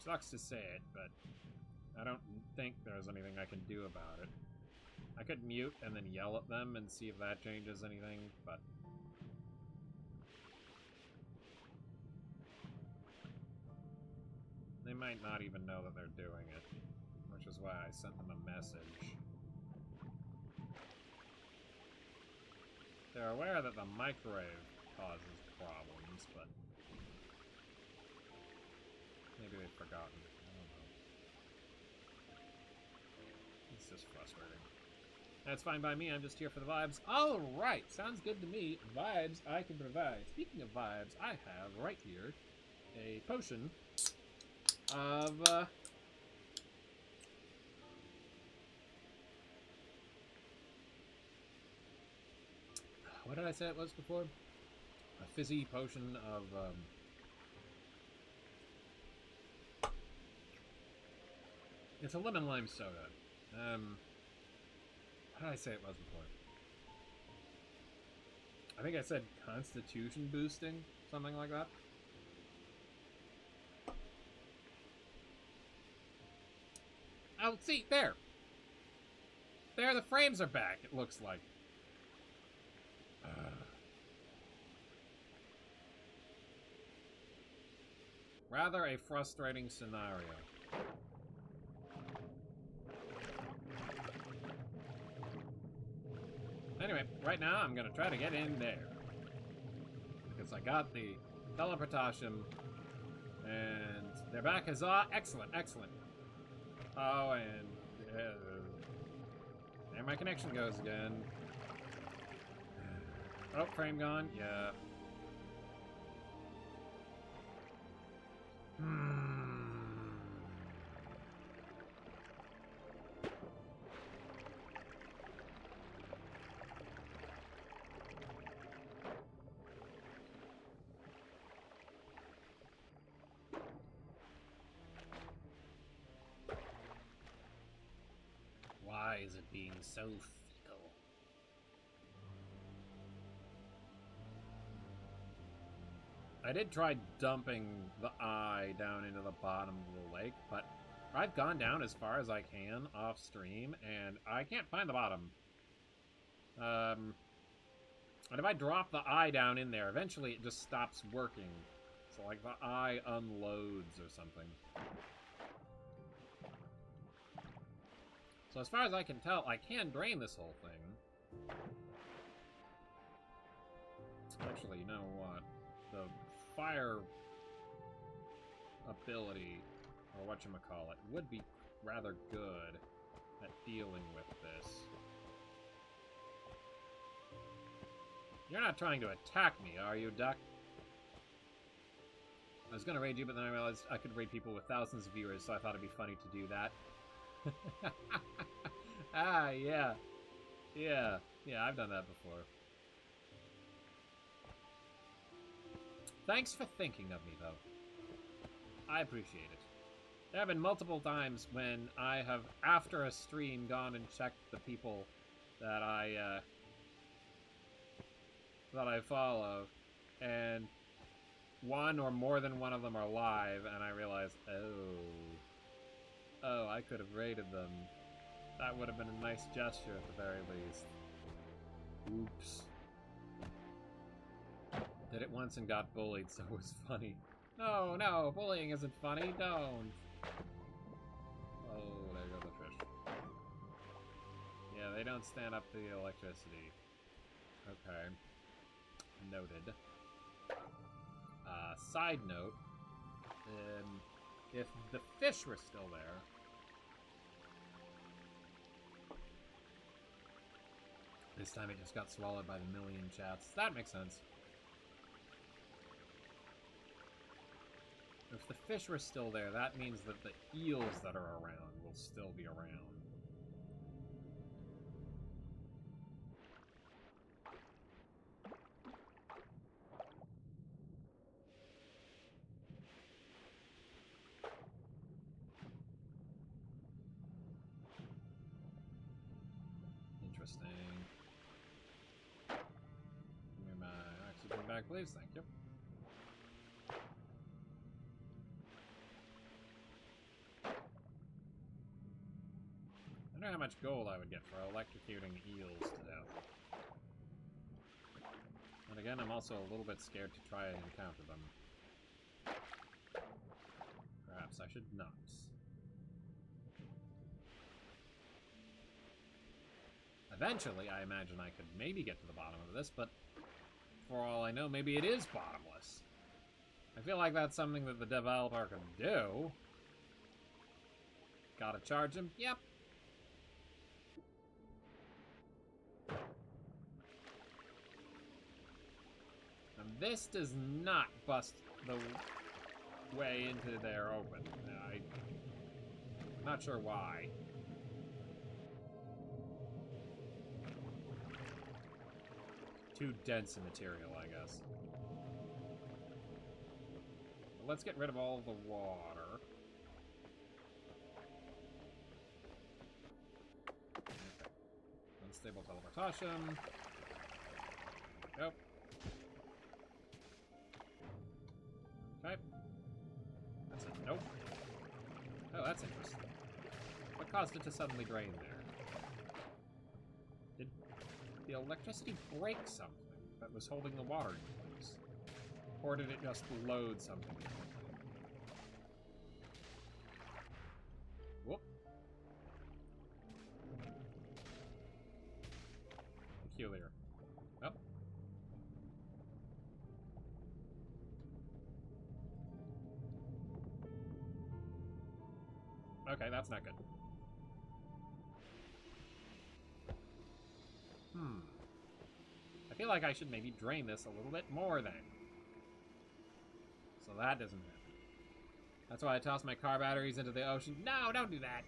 Sucks to say it, but I don't think there's anything I can do about it. I could mute and then yell at them and see if that changes anything, but they might not even know that they're doing it, which is why I sent them a message. They're aware that the microwave causes problems, but maybe they've forgotten. I don't know. It's just frustrating. That's fine by me, I'm just here for the vibes. Alright, sounds good to me. Vibes I can provide. Speaking of vibes, I have right here a potion of What did I say it was before? A fizzy potion of, it's a lemon lime soda. What did I say it was before? I think I said constitution boosting, something like that. Oh, see, there! There, the frames are back, it looks like. Rather a frustrating scenario. Anyway, right now I'm gonna try to get in there. Because I got the teleportation, and they're back. Huzzah! Excellent, excellent. Oh, and there my connection goes again. Oh, frame gone. Yeah. Why is it being so fickle? I did try dumping the eye down into the bottom of the lake, but I've gone down as far as I can off stream, and I can't find the bottom. And if I drop the eye down in there, eventually it just stops working. So, like, the eye unloads or something. So as far as I can tell, I can drain this whole thing. Actually, you know what? The fire ability, or whatchamacallit, would be rather good at dealing with this. You're not trying to attack me, are you, Duck? I was gonna raid you, but then I realized I could raid people with thousands of viewers, so I thought it'd be funny to do that. Ah, yeah. Yeah, I've done that before. Thanks for thinking of me, though. I appreciate it. There have been multiple times when I have, after a stream, gone and checked the people that I follow, and one or more than one of them are live, and I realize, oh, I could have raided them. That would have been a nice gesture at the very least. Oops. Did it once and got bullied, so it was funny. No, bullying isn't funny, don't. Oh, there go the fish. Yeah, they don't stand up to the electricity. Okay. Noted. Side note, if the fish were still there, this time it just got swallowed by the million chats. That makes sense. If the fish were still there, that means that the eels that are around will still be around. Interesting. Give me my oxygen back, please. Thank you. I don't know how much gold I would get for electrocuting eels to death. And again, I'm also a little bit scared to try and encounter them. Perhaps I should not. Eventually, I imagine I could maybe get to the bottom of this, but for all I know, maybe it is bottomless. I feel like that's something that the developer could do. Gotta charge him? Yep. And this does not bust the way into their open. I'm not sure why. too dense a material, I guess. Let's get rid of all the water. Okay. Unstable teleportation. Nope. Okay. That's a nope. Oh, that's interesting. What caused it to suddenly drain there? Did the electricity break something that was holding the water in place? Or did it just load something? Whoop. Peculiar. Oh. Okay, that's not good. I feel like I should maybe drain this a little bit more then. So that doesn't happen. That's why I toss my car batteries into the ocean. No, don't do that!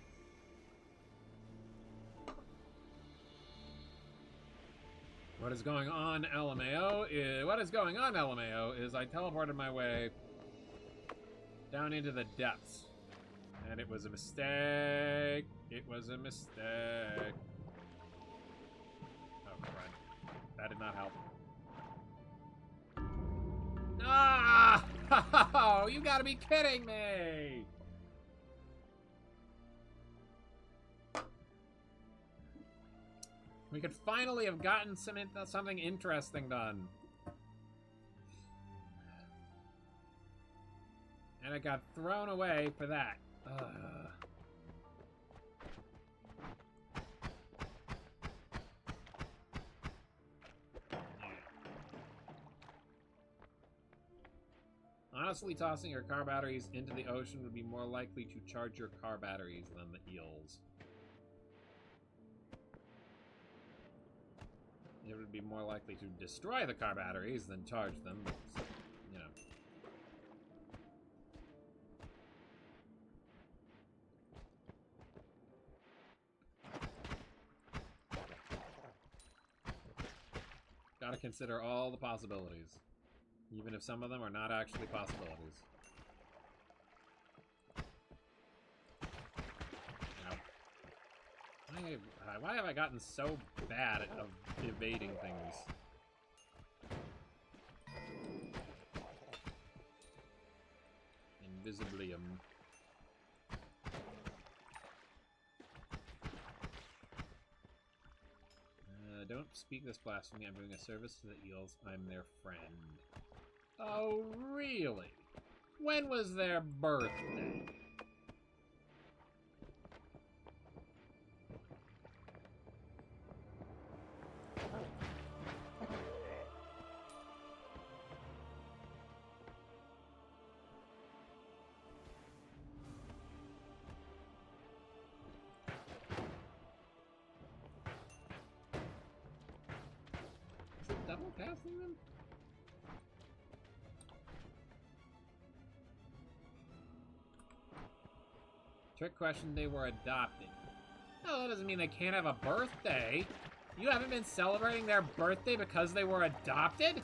What is going on, LMAO? What is going on, LMAO, is I teleported my way down into the depths. And it was a mistake. It was a mistake. Oh, crud. That did not help. Ah! Oh, you gotta be kidding me! We could finally have gotten something interesting done. And it got thrown away for that. Ugh. Honestly, tossing your car batteries into the ocean would be more likely to charge your car batteries than the eels. It would be more likely to destroy the car batteries than charge them, but, you know. Gotta consider all the possibilities, even if some of them are not actually possibilities. You know, why have I gotten so bad at evading things? Invisiblium. Don't speak this blasphemy. I'm doing a service to the eels. I'm their friend. Oh, really? When was their birthday? Double passing them? Trick question, they were adopted. No, that doesn't mean they can't have a birthday. You haven't been celebrating their birthday because they were adopted?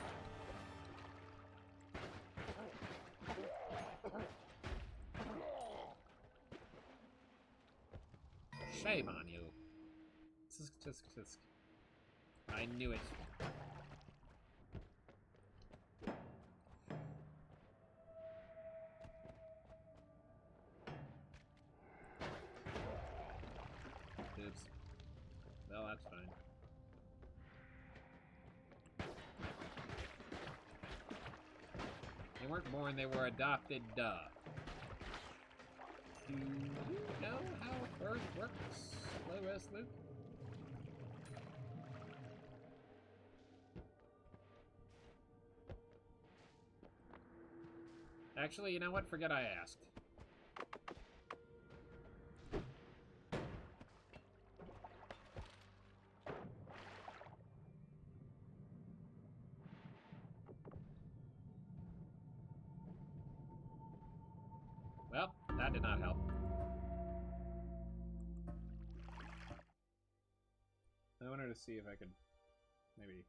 Shame on you. Tisk, tisk, tisk. I knew it. Oops. Well, that's fine. They weren't born, they were adopted, duh. Do you know how birth works, Low-Res Luke? Actually, you know what? Forget I asked. Well, that did not help. I wanted to see if I could maybe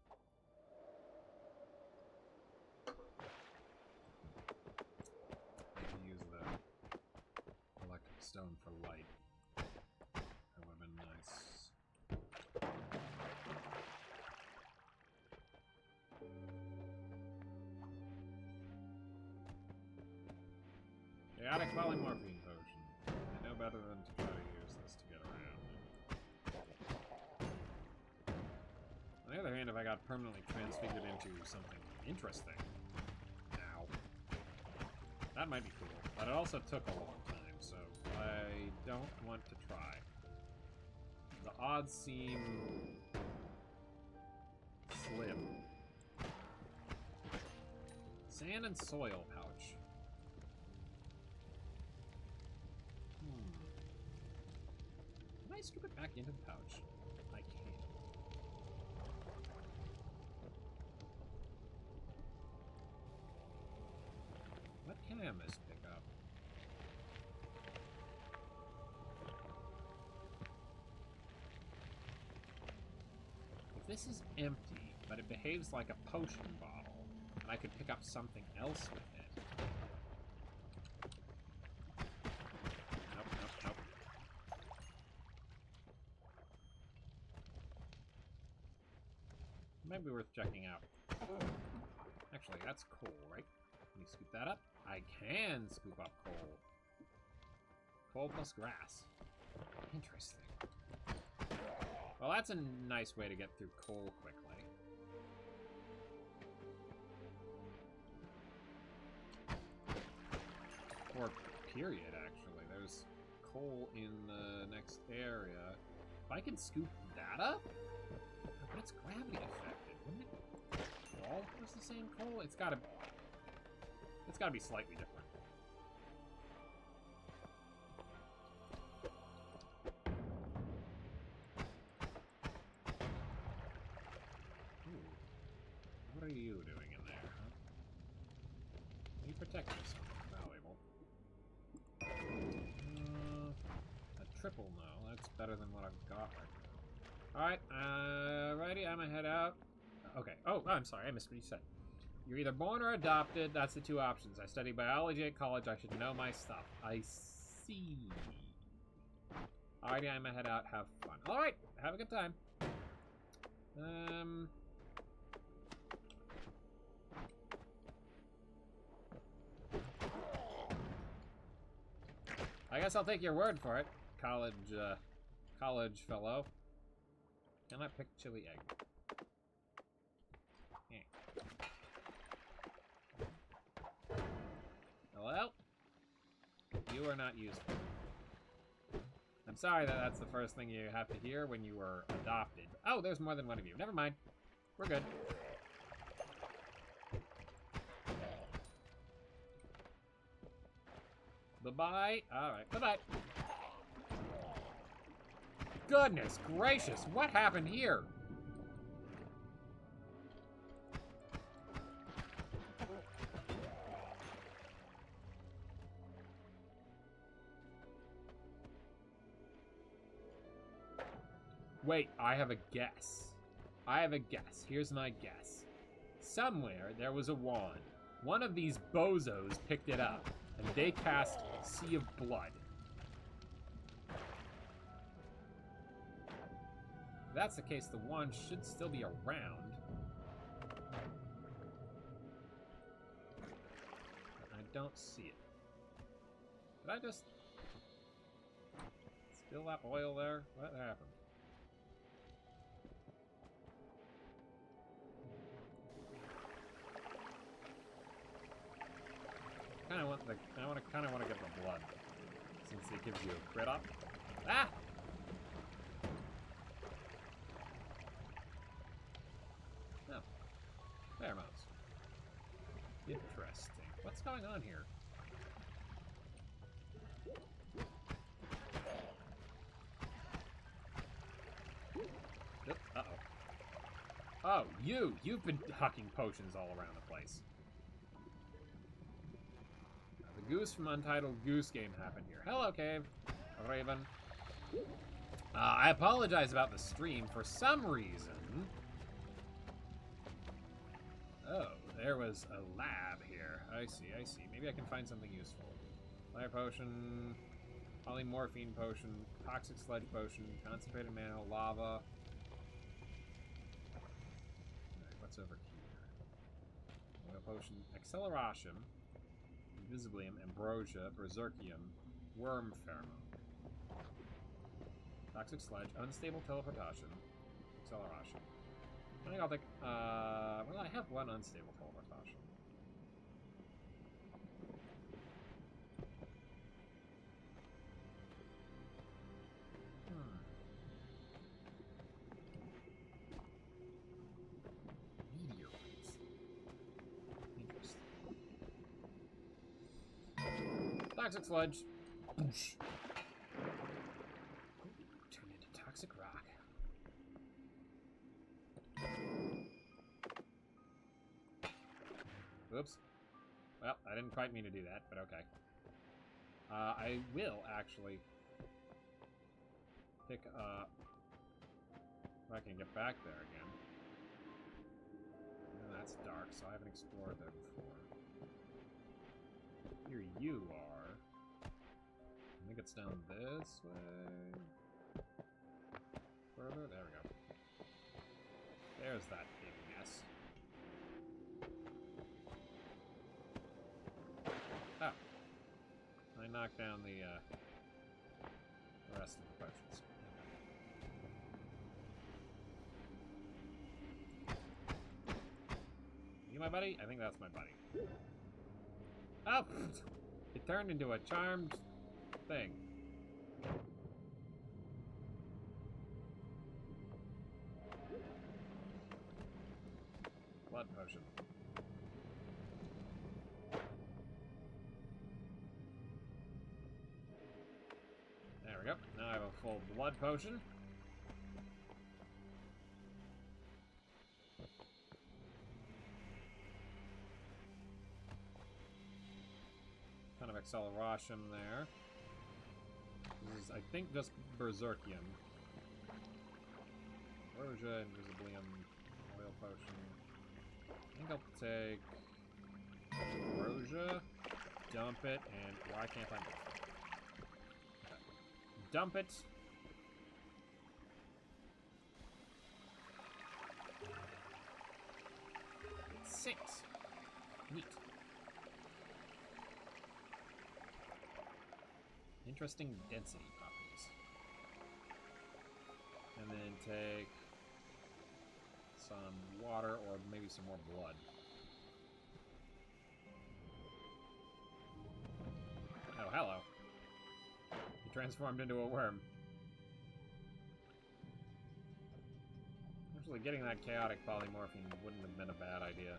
stone for light. That would have been nice. Chaotic polymorphine potion. I know better than to try to use this to get around. On the other hand, if I got permanently transfigured into something interesting now, that might be cool. But it also took a long time, so I don't want to try. The odds seem slim. Sand and soil pouch. Can I scoop it back into the pouch? I can. What can this pick up? If this is empty, but it behaves like a potion bottle, and I could pick up something else with it. Nope, nope, nope. Might be worth checking out. Actually, that's coal, right? Can you scoop that up? I can scoop up coal. Coal plus grass. Interesting. Well, that's a nice way to get through coal quickly. Or period, actually. There's coal in the next area. If I can scoop that up? But it's gravity affected. Wouldn't it all was the same coal? It's gotta be slightly different. Ooh. What are you doing in there, huh? Are you protecting something valuable? A triple, no. That's better than what I've got right now. Alright, righty, I'm gonna head out. Okay. Oh, I'm sorry, I missed what you said. You're either born or adopted. That's the two options. I study biology at college. I should know my stuff. I see. Alrighty, I'm gonna head out. Have fun. Alright, have a good time. I guess I'll take your word for it, college fellow. Can I pick chili egg? Hello? You are not useful. I'm sorry that that's the first thing you have to hear when you were adopted. Oh, there's more than one of you. Never mind. We're good. Bye-bye. Alright, bye-bye. Goodness gracious, what happened here? Wait, I have a guess. I have a guess. Here's my guess. Somewhere there was a wand. One of these bozos picked it up, and they cast Sea of Blood. If that's the case, the wand should still be around. I don't see it. Did I just spill that oil there? What happened? I kind of want to get the blood, since it gives you a crit up. Ah! No. Fair mouse. Interesting. What's going on here? Uh-oh. Oh, you've been hucking potions all around the place. Goose from Untitled Goose Game happened here. Hello, Cave. Raven. I apologize about the stream. For some reason... Oh, there was a lab here. I see, I see. Maybe I can find something useful. Fire potion... Polymorphine potion, toxic sludge potion, concentrated mana, lava. Alright, what's over here? Oil potion, acceleration, invisiblium, ambrosia, berserkium, worm pheromone. Toxic sludge, unstable teleportation, acceleration. I think I'll take, well, I have one unstable teleportation. Meteorites. Interesting. Toxic sludge. Boosh. Turn into toxic rock. Oops. Well, I didn't quite mean to do that, but okay. I will actually pick up... If I can get back there again. Oh, that's dark, so I haven't explored there before. Here you are. I think it's down this way. Further? There we go. There's that big mess. Oh. I knocked down the rest of the potions. You my buddy? I think that's my buddy. Oh! It turned into a charmed thing. Blood potion. There we go. Now I have a full blood potion. Kind of acceleration there. This is, I think, just berserkium. Ambrosia, invisiblium, oil potion. I think I'll take ambrosia, dump it, and why can't I move? Okay. Dump it. It's 6. Neat. Interesting density properties. And then take some water or maybe some more blood. Oh, hello. He transformed into a worm. Actually, getting that chaotic polymorphine wouldn't have been a bad idea.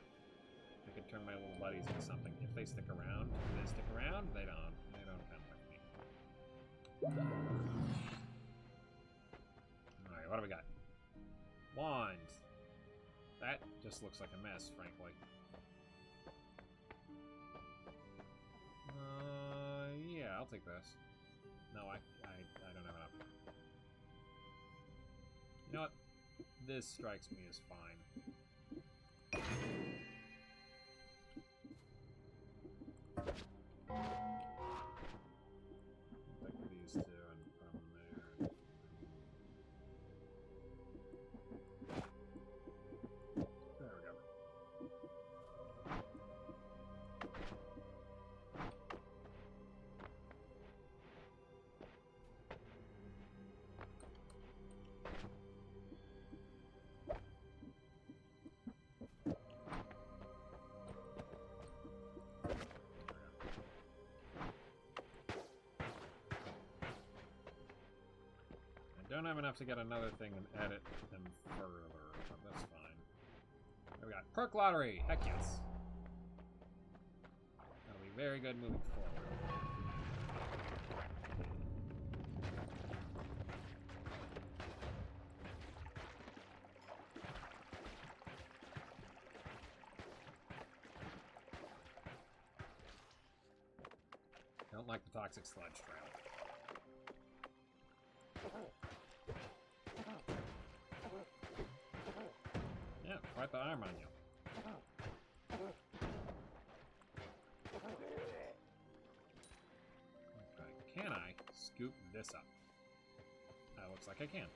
I could turn my little buddies into something. If they stick around, do they stick around? They don't. They don't come with me. Alright, what do we got? Wand. That just looks like a mess, frankly. Yeah, I'll take this. No, I don't have enough. You know what? This strikes me as fine. Take these two and put them there. There we go. Don't have enough to get another thing and edit them further, but that's fine. There we got perk lottery. Heck yes. That'll be very good moving forward. Don't like the toxic sludge trail. Yeah, quite the arm on you. Okay, can I scoop this up? Looks like I can.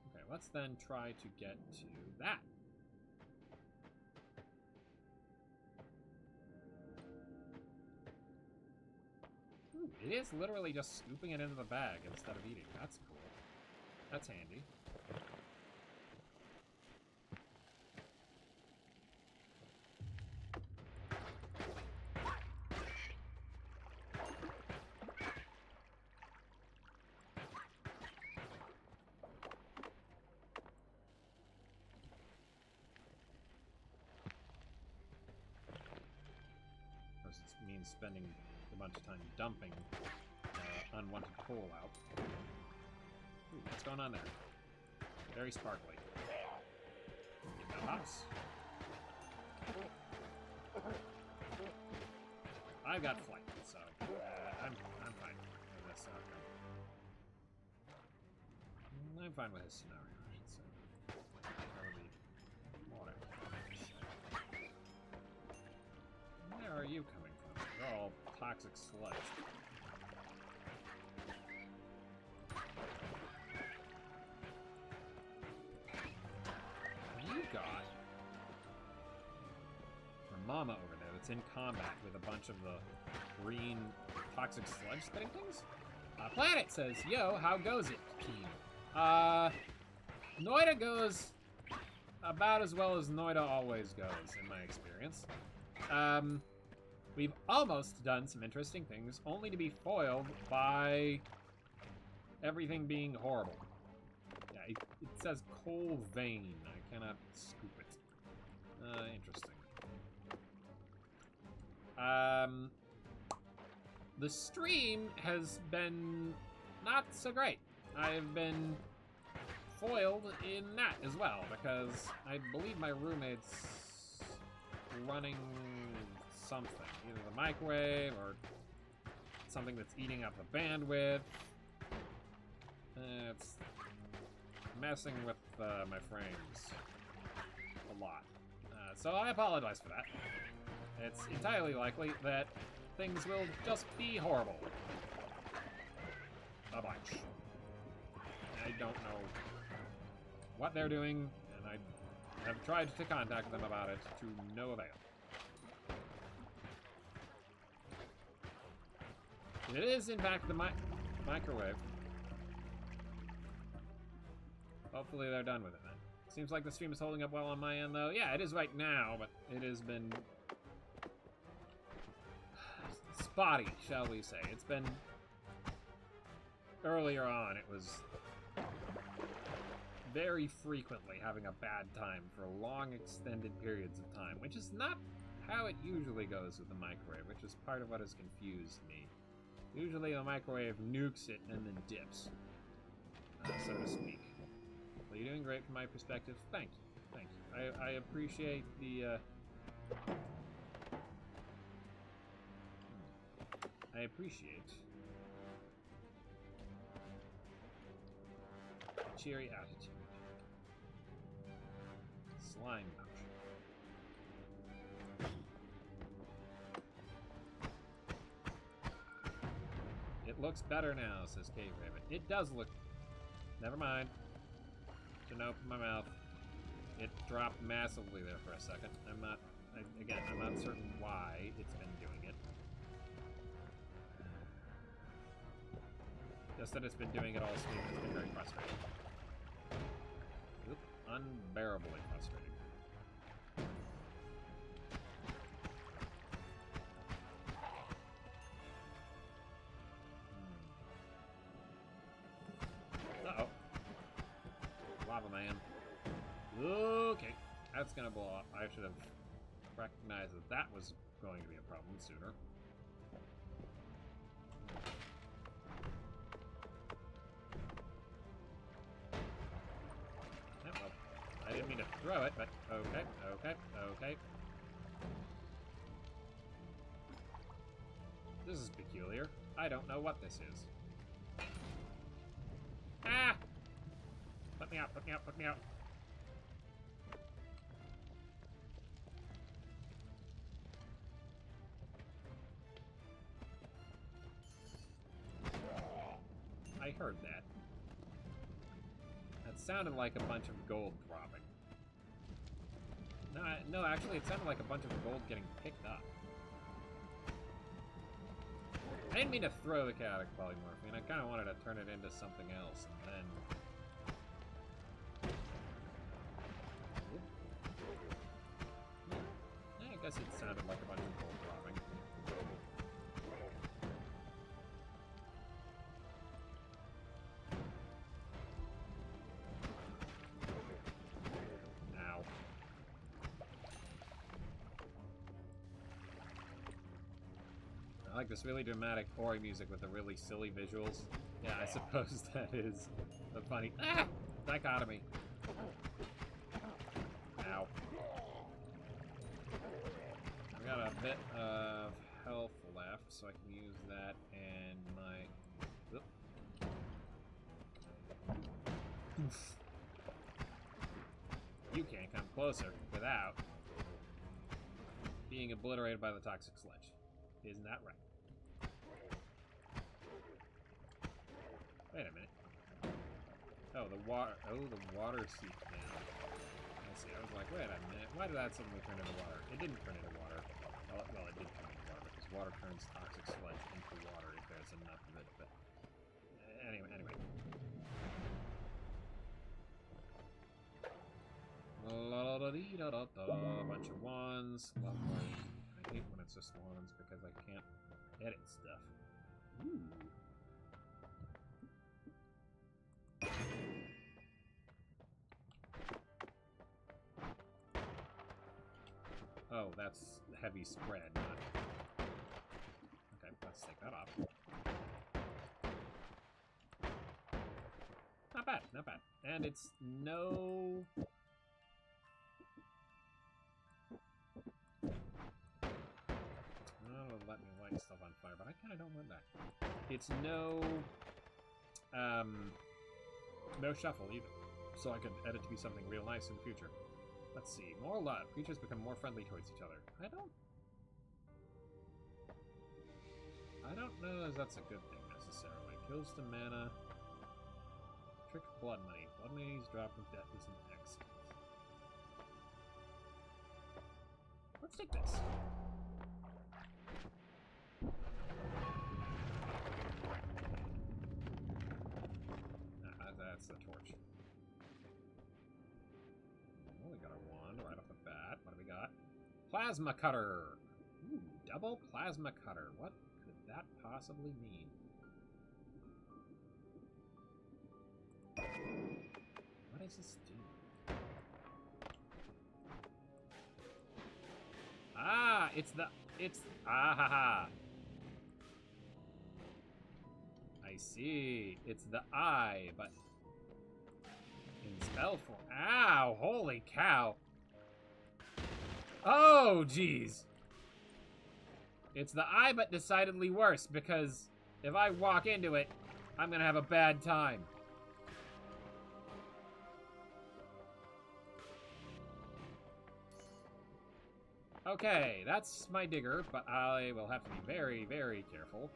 Okay, let's then try to get to that. Ooh, it is literally just scooping it into the bag instead of eating. That's cool. That's handy. Means spending a bunch of time dumping unwanted coal out. Ooh, what's going on there? Very sparkly. Get that house. I've got flight, so I'm fine with this outcome. I'm fine with this scenario, I should say. Where are you coming from? They're all toxic sludge. You got a mama over there that's in combat with a bunch of the green toxic sludge spitting things? Planet says, yo, how goes it, team? Noita goes about as well as Noita always goes, in my experience. We've almost done some interesting things, only to be foiled by everything being horrible. Yeah, it says coal vein. I cannot scoop it. Interesting. The stream has been not so great. I've been foiled in that as well, because I believe my roommate's running something. Either the microwave or something that's eating up the bandwidth. It's messing with my frames a lot. So I apologize for that. It's entirely likely that things will just be horrible. A bunch. I don't know what they're doing, and I have tried to contact them about it to no avail. It is, in fact, the microwave. Hopefully they're done with it then. Seems like the stream is holding up well on my end, though. Yeah, it is right now, but it has been spotty, shall we say. It's been... Earlier on, it was very frequently having a bad time for long, extended periods of time, which is not how it usually goes with the microwave, which is part of what has confused me. Usually the microwave nukes it and then dips, so to speak. Well, you're doing great from my perspective. Thank you. Thank you. I appreciate the... I appreciate a cheery attitude. Slime pouch. It looks better now, says Cave Raven. It does look... Never mind. Shouldn't open my mouth. It dropped massively there for a second. I'm not... Again, I'm not certain why it's been doing it. Just that it's been doing it all stream. It's been very frustrating. Oop, unbearably frustrating. Uh-oh. Lava man. Okay. That's gonna blow up. I should have recognized that that was going to be a problem sooner. Yeah, well, I didn't mean to throw it, but okay, okay, okay. This is peculiar. I don't know what this is. Ah! Let me out, let me out, let me out. sounded like a bunch of gold dropping. No, actually, it sounded like a bunch of gold getting picked up. I didn't mean to throw the chaotic polymorphine. I kind of wanted to turn it into something else, and then... Yeah, I guess it sounded like a bunch of gold dropping. I like this really dramatic Ori music with the really silly visuals. Yeah, I suppose that is a funny dichotomy. Ow. I've got a bit of health left, so I can use that and my... Oof. You can't come closer without being obliterated by the toxic sludge. Isn't that right? Wait a minute. Oh, the water seeped down. I see. I was like, wait a minute. Why did that suddenly turn into water? It didn't turn into water. Well, it did turn into water because water turns toxic sludge into water if there's enough of it. But anyway. A bunch of ones. Lovely. I hate when it's just ones because I can't edit stuff. Ooh. Oh, that's heavy spread. Okay, let's take that off. Not bad, not bad. And it's no... Oh, let me light stuff on fire, but I kind of don't want that. It's no... no shuffle either. So I could edit to be something real nice in the future. Let's see. More love. Creatures become more friendly towards each other. I don't know if that's a good thing necessarily. Kills the mana. Trick blood money. Blood money's drop of death is an X. Let's take this. That's the torch. Oh, we got a wand right off the bat. What do we got? Plasma cutter! Ooh, double plasma cutter. What could that possibly mean? What does this do? Ah, ah ha ha. I see. It's the eye, but in spell form. Ow! Holy cow! Oh, jeez! It's the eye, but decidedly worse, because if I walk into it, I'm gonna have a bad time. Okay, that's my digger, but I will have to be very, very careful.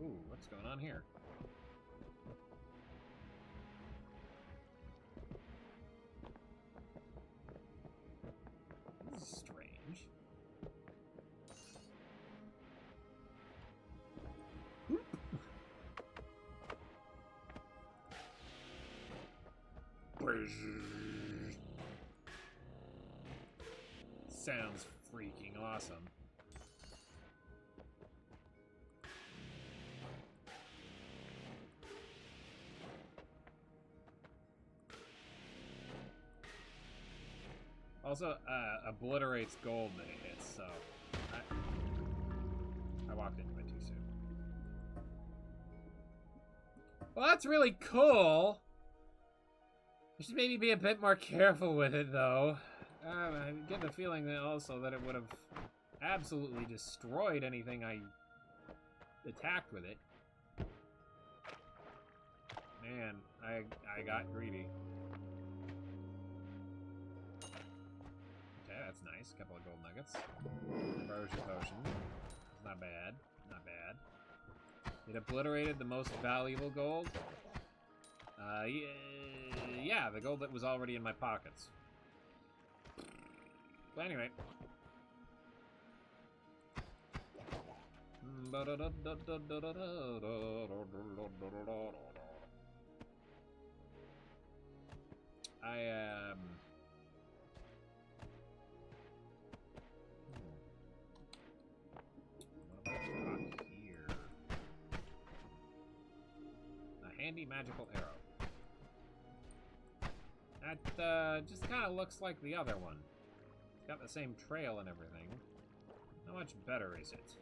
Ooh, what's going on here? This is strange. Oop. Sounds freaking awesome. Also, obliterates gold that it hits, so I walked into it too soon. Well, that's really cool. You should maybe be a bit more careful with it, though. I get the feeling that also that it would have absolutely destroyed anything I attacked with it. Man, I got greedy. Okay, that's nice. Couple of gold nuggets. Erosion potion. Not bad. Not bad. It obliterated the most valuable gold. Yeah, the gold that was already in my pockets. But anyway. I am... What about here? A handy magical arrow. That just kind of looks like the other one. It's got the same trail and everything. How much better is it?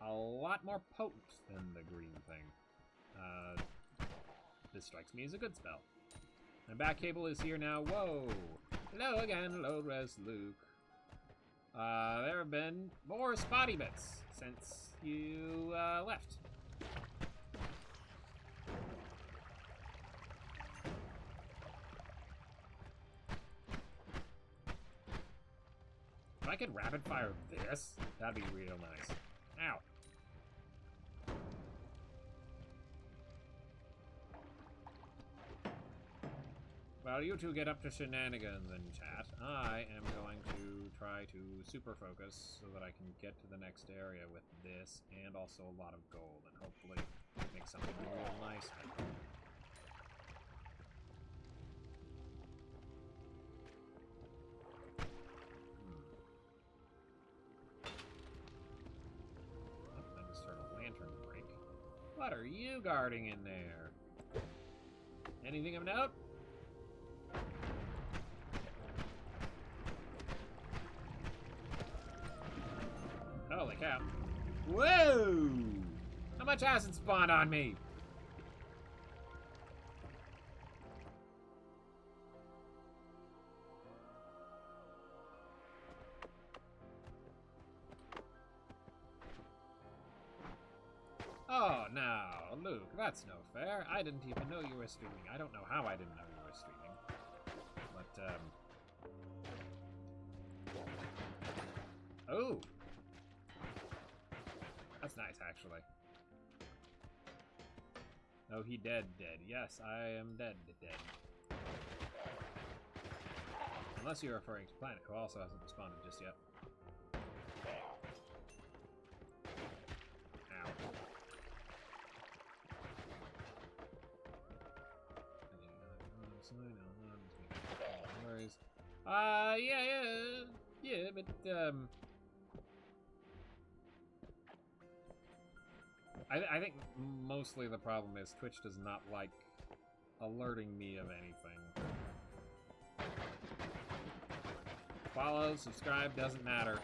A lot more potent than the green thing. This strikes me as a good spell. My back cable is here now. Whoa! Hello again, low-res Luke. There have been more spotty bits since you left. If I could rapid fire this, that'd be real nice. Ow. While you two get up to shenanigans in chat, I am going to try to super focus so that I can get to the next area with this and also a lot of gold and hopefully make something real nice happen. Oh, I just heard a lantern break. What are you guarding in there? Anything of note? Holy cow. Whoa! How much acid spawned on me? Oh, no, Luke, that's no fair. I didn't even know you were streaming. I don't know how I didn't know you were streaming. But, oh! That's nice, actually. Oh, he dead. Yes, I am dead. Unless you're referring to Planet, who also hasn't responded just yet. Ow. No worries. Yeah, but, I think mostly the problem is Twitch does not like alerting me of anything. Follow, subscribe, doesn't matter.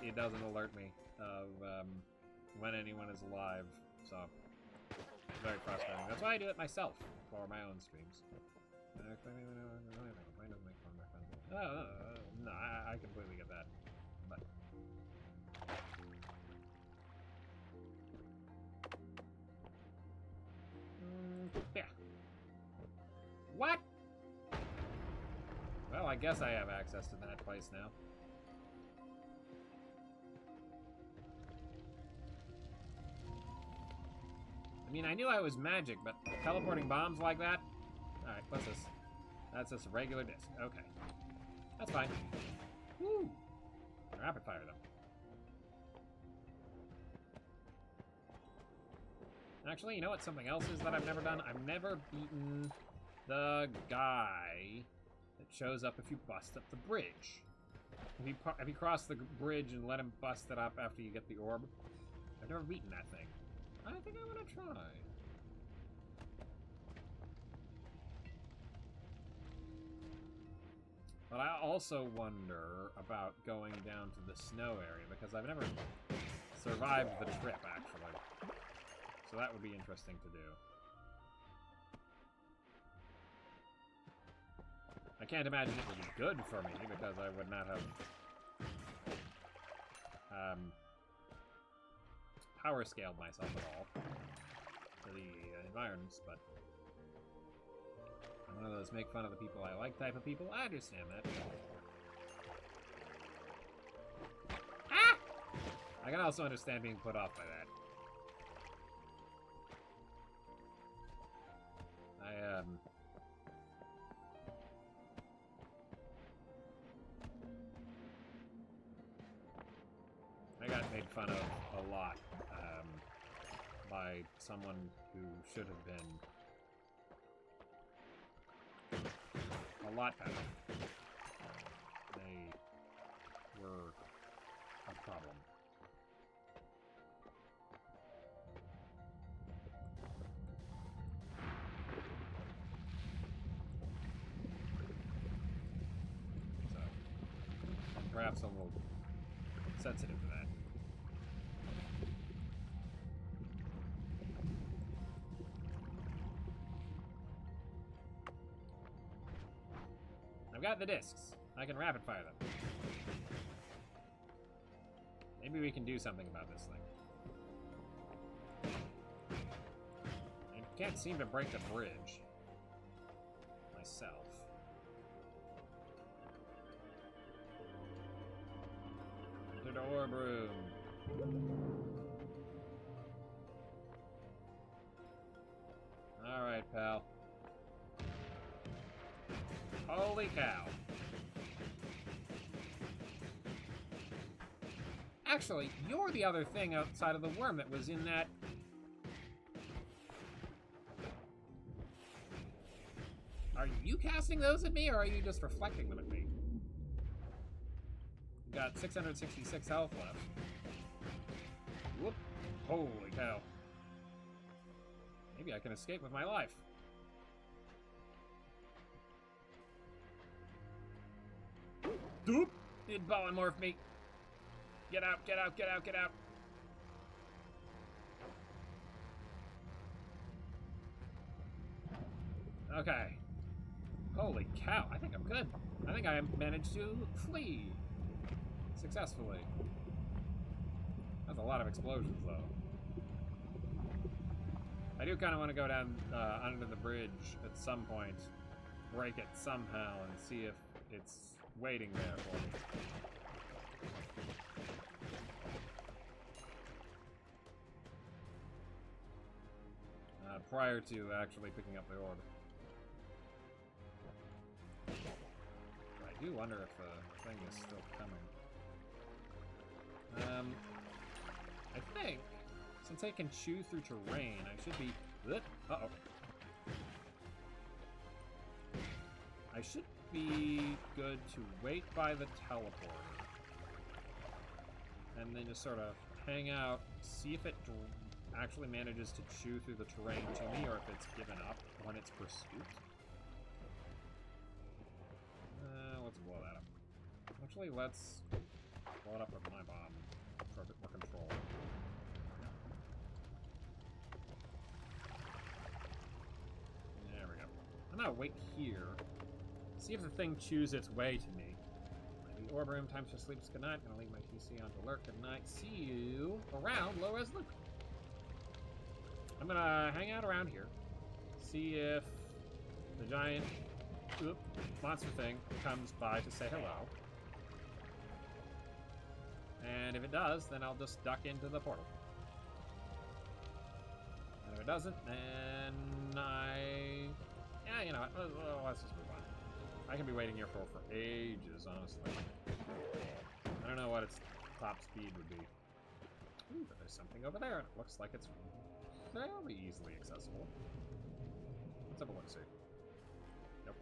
It doesn't alert me of when anyone is live, so it's very frustrating. That's why I do it myself for my own streams. No, I completely get that. But yeah. What? Well, I guess I have access to that place now. I mean, I knew I was magic, but teleporting bombs like that? Alright, what's this? That's just a regular disc. Okay. That's fine. Woo! Rapid fire, though. Actually, you know what something else is that I've never done? I've never beaten the guy that shows up if you bust up the bridge. If you cross the bridge and let him bust it up after you get the orb. I've never beaten that thing. I think I want to try. But I also wonder about going down to the snow area because I've never survived the trip, actually. So that would be interesting to do. I can't imagine it would be good for me because I would not have power scaled myself at all to the environments, but does make fun of the people I like type of people. I understand that. Ah! I can also understand being put off by that. I got made fun of a lot by someone who should have been a lot better. They were a problem. So, I'm perhaps a little sensitive to that. I've got the discs. I can rapid fire them. Maybe we can do something about this thing. I can't seem to break the bridge myself. Enter the orb room. Alright, pal. Holy cow. Actually, you're the other thing outside of the worm that was in that... Are you casting those at me, or are you just reflecting them at me? You've got 666 health left. Whoop. Holy cow. Maybe I can escape with my life. Doop! It polymorphed me. Get out, get out, get out, get out. Okay. Holy cow, I think I'm good. I think I managed to flee successfully. That's a lot of explosions, though. I do kind of want to go down under the bridge at some point, break it somehow, and see if it's waiting there for me. Prior to actually picking up the orb. I do wonder if the thing is still coming. I think, since I can chew through terrain, I should be... Uh-oh. I should be good to wait by the teleporter. And then just sort of hang out, see if it actually manages to chew through the terrain to me, or if it's given up on its pursuit. Let's blow that up. Actually, let's blow it up with my bomb for a bit more control. There we go. I'm gonna wait here. See if the thing chews its way to me. The orb room, time for sleep. Good night. Gonna leave my PC on alert. Good night. See you around low-res loop. I'm gonna hang out around here. See if the giant monster thing comes by to say hello. And if it does, then I'll just duck into the portal. And if it doesn't, then yeah, you know what? Let's just move on. I can be waiting here for ages, honestly. I don't know what its top speed would be. Ooh, but there's something over there, and it looks like it's fairly easily accessible. Let's have a look-see. Nope.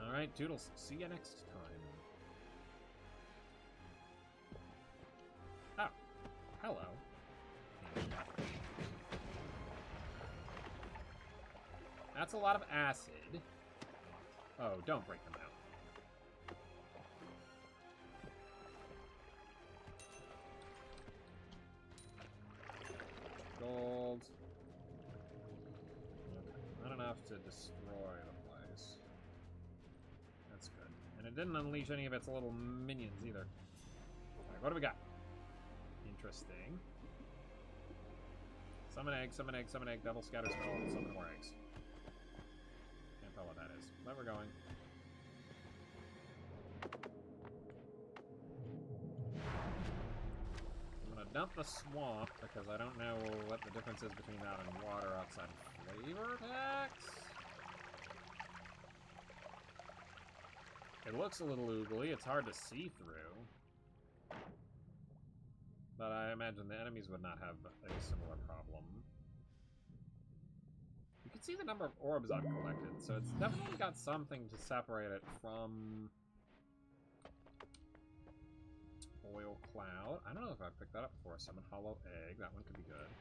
Alright, Toodles. See you next time. Oh. Hello. That's a lot of acid. Oh, don't break them out. Gold. Okay. Not enough to destroy the place. That's good. And it didn't unleash any of its little minions either. Alright, what do we got? Interesting. Summon egg, summon egg, summon egg, double scatter spell, summon more eggs. Can't tell what that is. Where we're going. I'm gonna dump the swamp because I don't know what the difference is between that and water outside flavor attacks. It looks a little oogly, it's hard to see through. But I imagine the enemies would not have a similar problem. You can see the number of orbs I've collected, so it's definitely got something to separate it from Oil Cloud. I don't know if I've picked that up before. Summon Hollow Egg. That one could be good.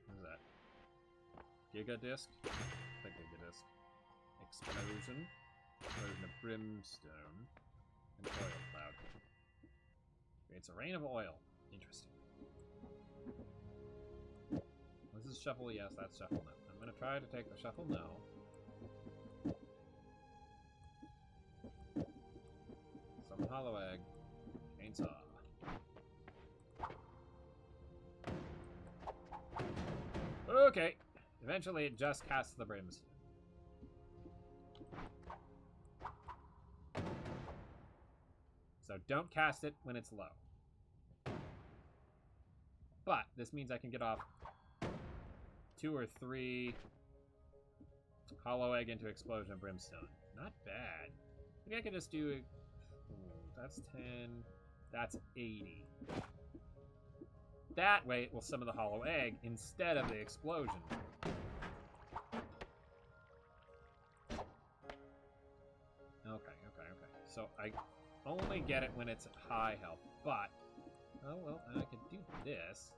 What is that? Giga Disc? I think Giga Disc. Explosion. Explosion of Brimstone. And Oil Cloud. Creates a rain of oil. Interesting. This is Shuffle, yes, that's Shuffle no. I'm gonna try to take the Shuffle no. Some Hollow Egg. Chainsaw. Okay. Eventually it just casts the Brimstone. So don't cast it when it's low. But this means I can get off 2 or 3 Hollow Egg into Explosion of Brimstone. Not bad. Maybe I could just do... that's 10. That's 80. That way it will summon the Hollow Egg instead of the Explosion. Okay. So I only get it when it's at high health, but... oh, well, I could do this.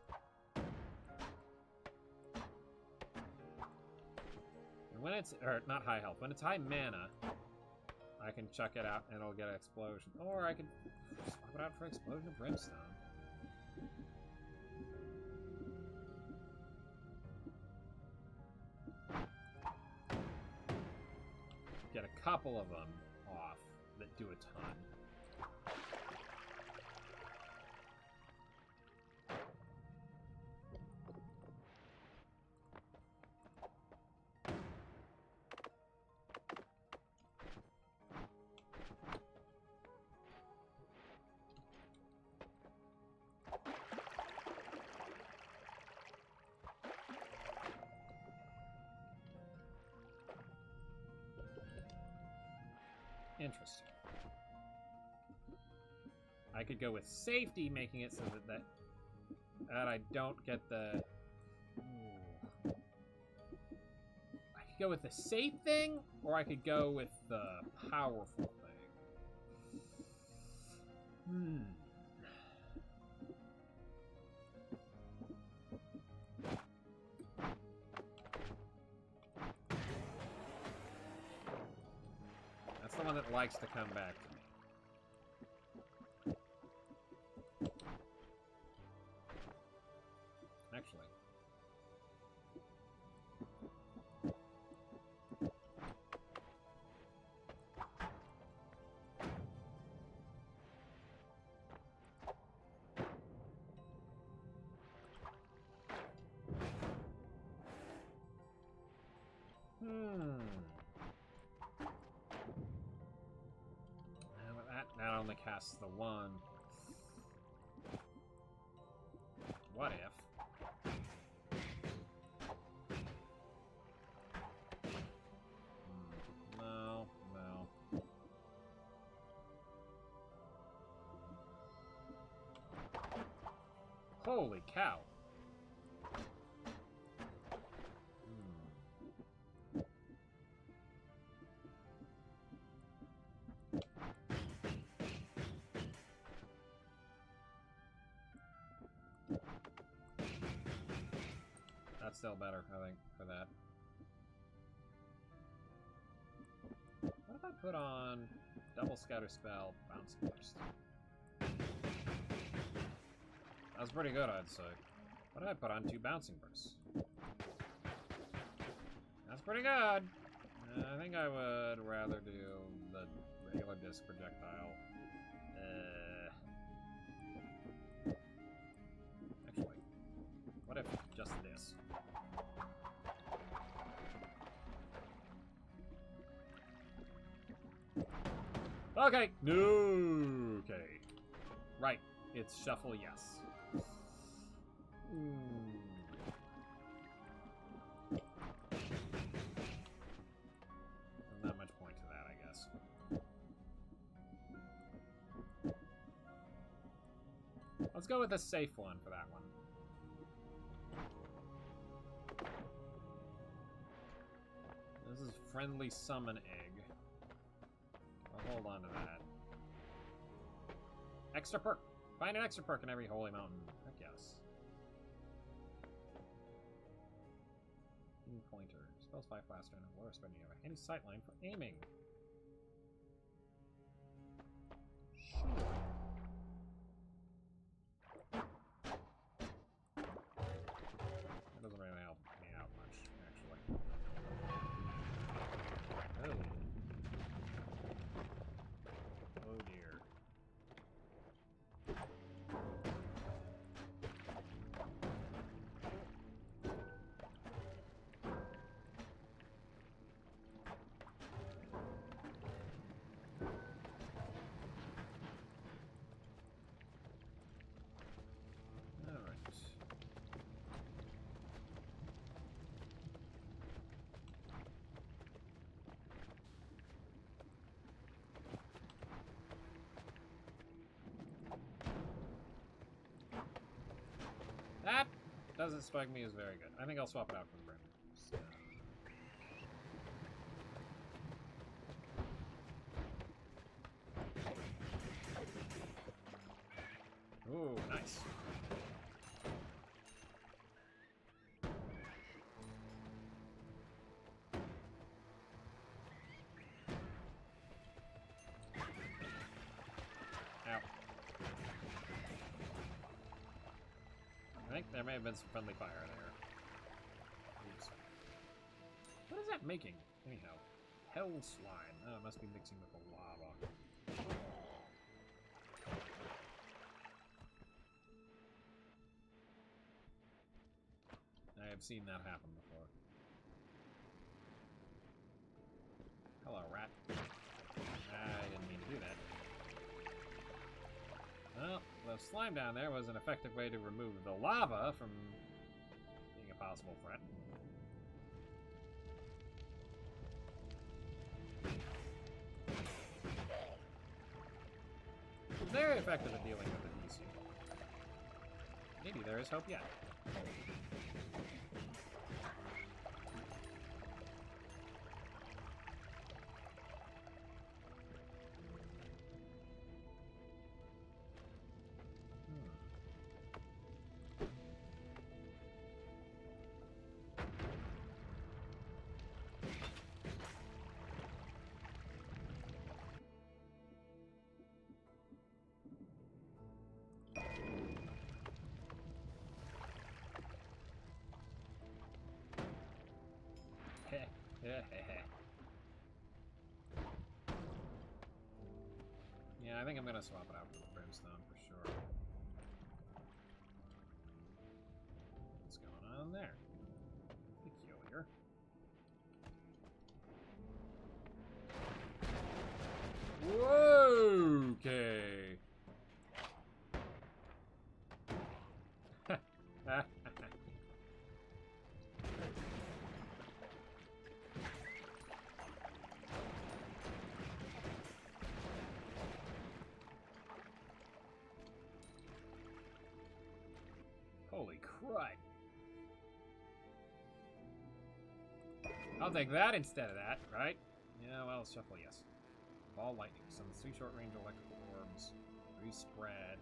When it's, or not high health, when it's high mana, I can chuck it out and it'll get an explosion. Or I can swap it out for Explosion of Brimstone. Get a couple of them off that do a ton. Interesting. I could go with safety, making it so that I don't get the... ooh. I could go with the safe thing, or I could go with the powerful thing. That's the one that likes to come back to me. Actually. That only casts the one. What if? No. Holy cow. That's still better, I think, for that. What if I put on double scatter spell, bouncing burst? That was pretty good, I'd say. What if I put on 2 bouncing bursts? That's pretty good. I think I would rather do the regular disc projectile. Okay. No. Okay. Right. It's shuffle, yes. Not much point to that, I guess. Let's go with a safe one for that one. This is friendly summon egg. I'll hold on to that. Extra perk. Find an extra perk in every holy mountain. Heck yes. Pointer. Spells fly faster and lower spending of a handy sightline for aiming. Sure. That doesn't really help me out much, actually. Oh. Oh dear. That doesn't strike me as very good. I think I'll swap it out for the Brim. So. Ooh, nice. Ow. I think there may have been some friendly fire there. Oops. What is that making? Anyhow. Hell slime. Oh, it must be mixing with the lava. I have seen that happen before. Hello, rat. I didn't mean to do that. Well, the slime down there was an effective way to remove the lava from being a possible threat. Very effective at dealing with the DC. Maybe there is hope yet. Yeah, I think I'm gonna swap it out for the brimstone for sure. What's going on there? Peculiar. Whoa! Okay. Holy crud. I'll take that instead of that, right? Yeah, well, shuffle, yes. Ball lightning. Some 3 short-range electrical orbs. 3 spread.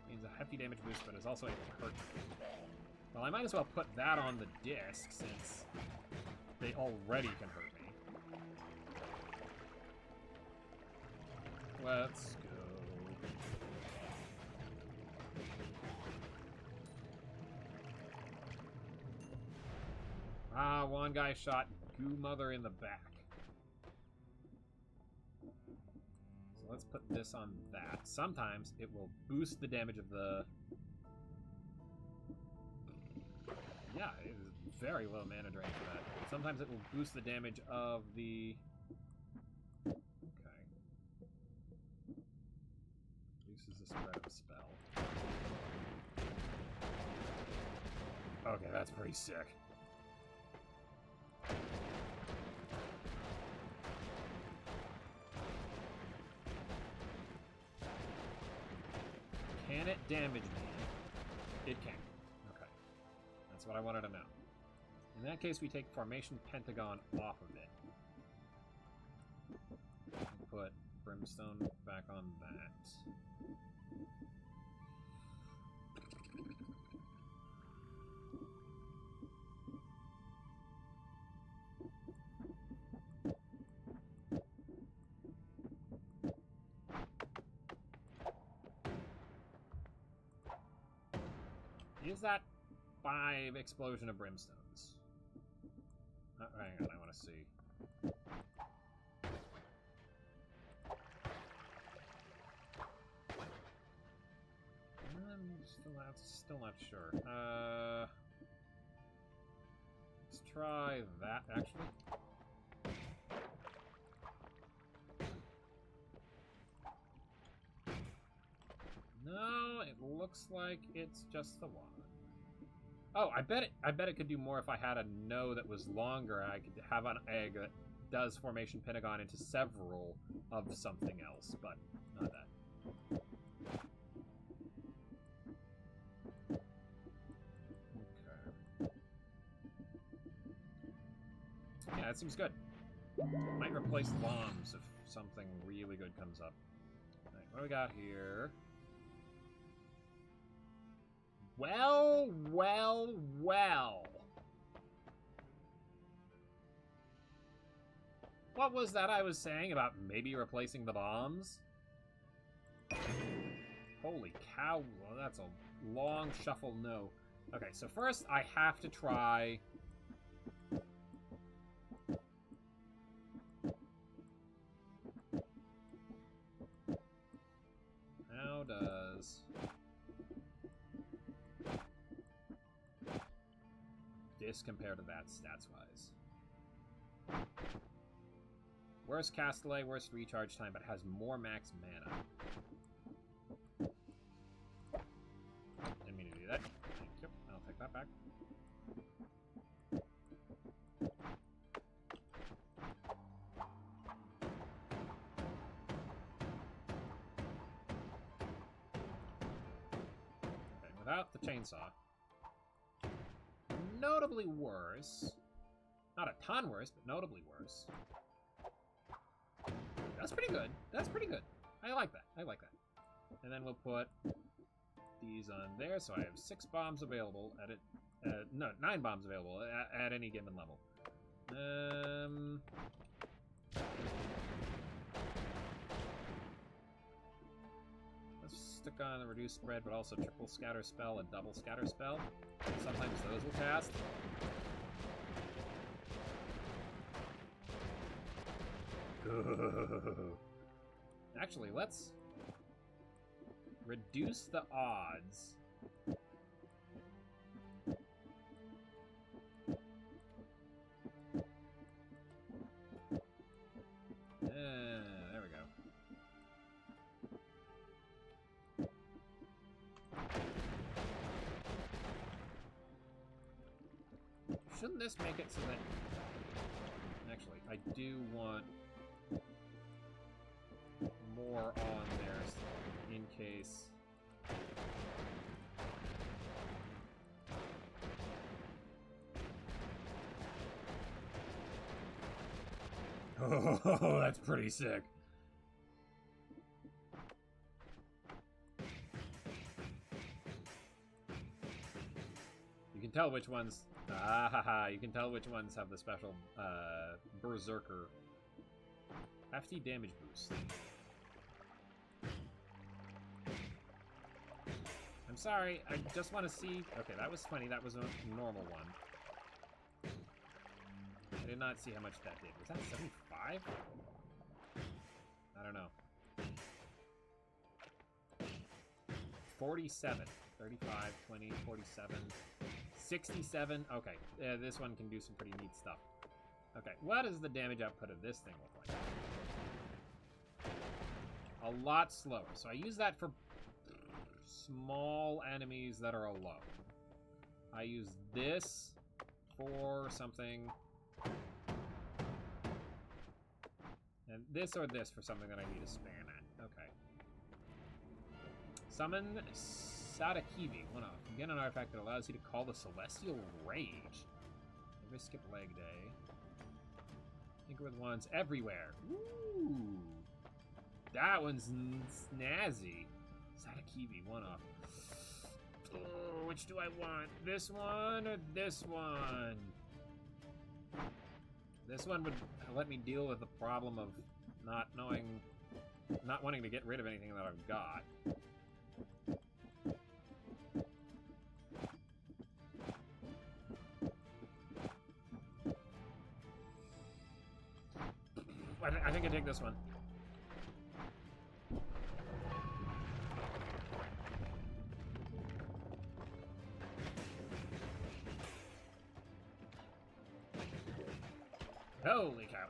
Means a hefty damage boost, but is also able to hurt me. Well, I might as well put that on the disc, since they already can hurt me. Let's go. Ah, one guy shot Goo Mother in the back. So let's put this on that. Sometimes it will boost the damage of the... Yeah, it is very low mana drain for that. Sometimes it will boost the damage of the... Okay. Okay, that's pretty sick. Can it damage me? It can. Okay. That's what I wanted to know. In that case, we take Formation Pentagon off of it. Put Brimstone back on that. Is that 5 explosion of brimstones? Hang on, I want to see. I'm still not sure. Let's try that, actually. No, it looks like it's just the one. Oh, I bet it could do more if I had a no that was longer and I could have an egg that does Formation Pentagon into several of something else, but not that. Okay. Yeah, that seems good. Might replace bombs if something really good comes up. Alright, what do we got here? Well, well, well. What was that I was saying about maybe replacing the bombs? Holy cow, well, that's a long shuffle no. Okay, so first I have to try... How does... this compare to that stats-wise? Worst cast delay, worst recharge time, but has more max mana. Didn't mean to do that. Thank you. I'll take that back. Okay, without the chainsaw. Notably worse. Not a ton worse, but notably worse. That's pretty good. That's pretty good. I like that. I like that. And then we'll put these on there, so I have 6 bombs available at it. No, 9 bombs available at any given level. Let's stick on the reduced spread, but also triple scatter spell and double scatter spell. Sometimes those will cast. Actually, let's reduce the odds. There we go. Shouldn't this make it so that... Actually, I do want more on there in case... Oh, that's pretty sick. You can tell which ones... you can tell which ones have the special Berserker hefty damage boost. I'm sorry, I just want to see... Okay, that was 20, that was a normal one. I did not see how much that did. Was that 75? I don't know. 47. 35, 20, 47... 67. Okay, this one can do some pretty neat stuff. Okay, what does the damage output of this thing look like? A lot slower. So I use that for small enemies that are alone. I use this for something. And this or this for something that I need to spam at. Okay. Summon Sadakivi. 1 off. Get an artifact that allows you to call the Celestial Rage. Never skip leg day. Tinker with wands everywhere. Ooh. That one's snazzy. Sadakivi. 1 off. Oh, which do I want? This one or this one? This one would let me deal with the problem of not wanting to get rid of anything that I've got. I think I take this one. Holy cow.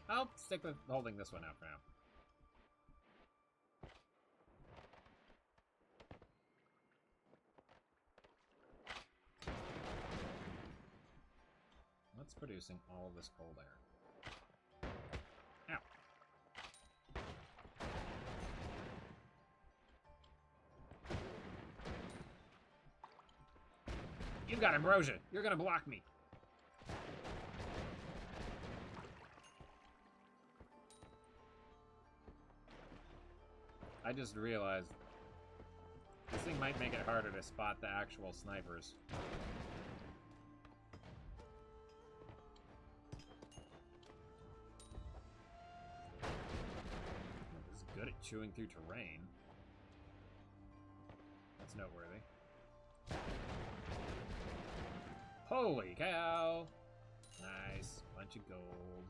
I'll stick with holding this one out for now. What's producing all of this cold air? Ow. You've got ambrosia. You're gonna block me. I just realized this thing might make it harder to spot the actual snipers. This is good at chewing through terrain. That's noteworthy. Holy cow! Nice. Bunch of gold.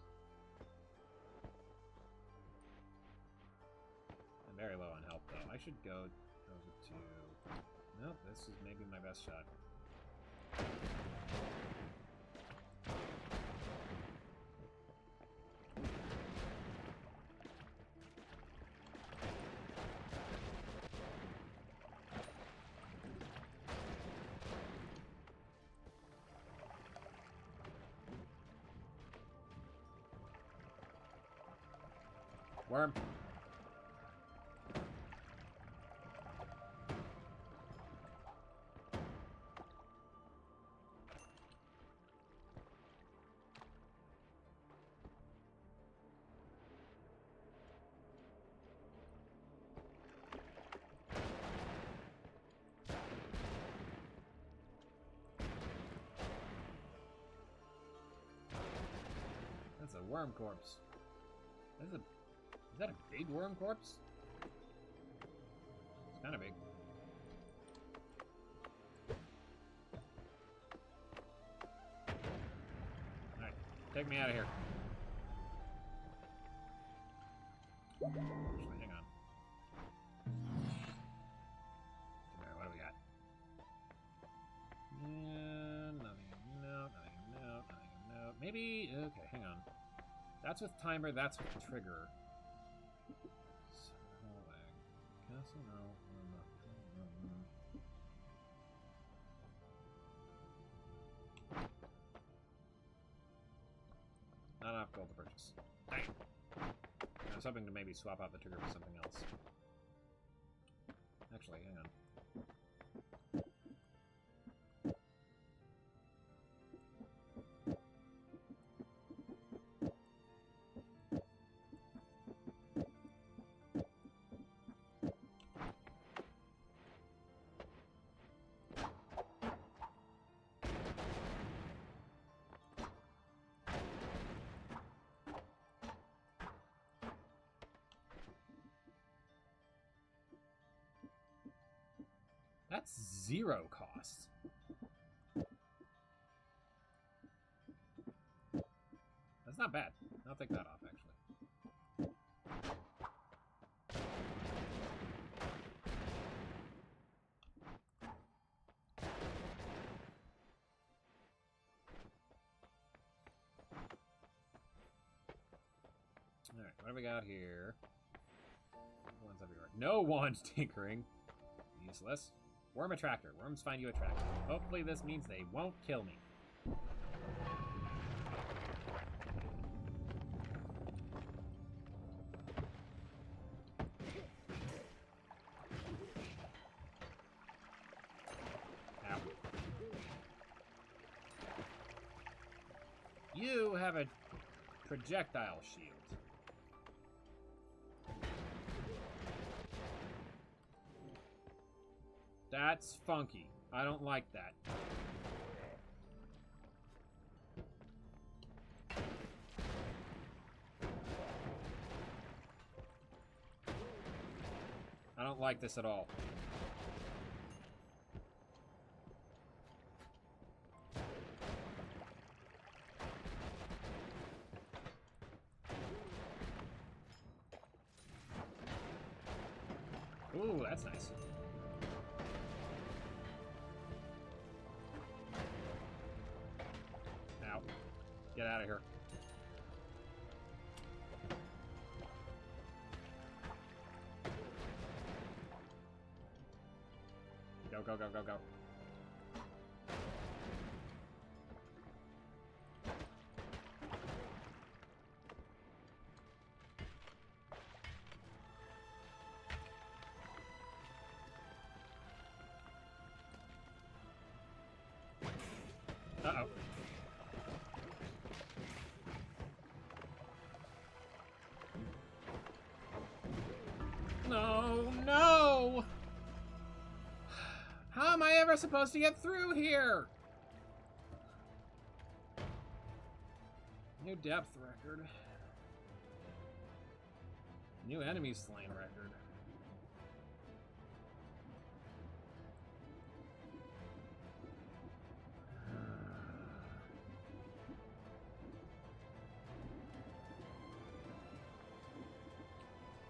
I'm very low on health, though. I should go over to... Nope, this is maybe my best shot. Worm. That's a worm corpse. Is that a big worm corpse? It's kind of big. Alright, take me out of here. Actually, hang on. Alright, what do we got? Nothing, no. Maybe, okay, hang on. That's with timer, that's with trigger. Castle, no. Not enough gold to purchase. Dang. I was hoping to maybe swap out the trigger for something else. Actually, hang on. That's 0 cost. That's not bad. I'll take that off, actually. What have we got here? One's everywhere. No one's tinkering. Useless. Worm attractor. Worms find you attractive. Hopefully this means they won't kill me. Ow. You have a projectile shield. That's funky. I don't like that. I don't like this at all. Ooh, that's nice. Ow. Get out of here. Go, go, go, go, go. Uh-oh. No, no! How am I ever supposed to get through here? New depth record. New enemy slain record.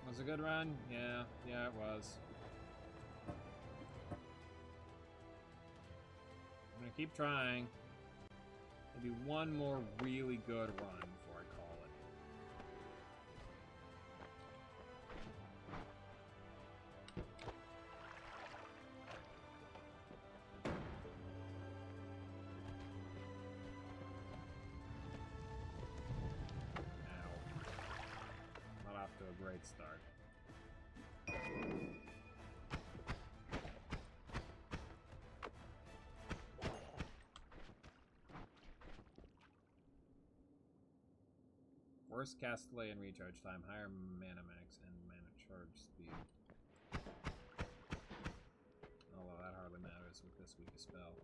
Was it a good run? Yeah, it was. I'm gonna keep trying. Maybe one more really good run before I call it. Ow. Not off to a great start. Worse cast delay and recharge time, higher mana max and mana charge speed. Although that hardly matters with this weakest spell.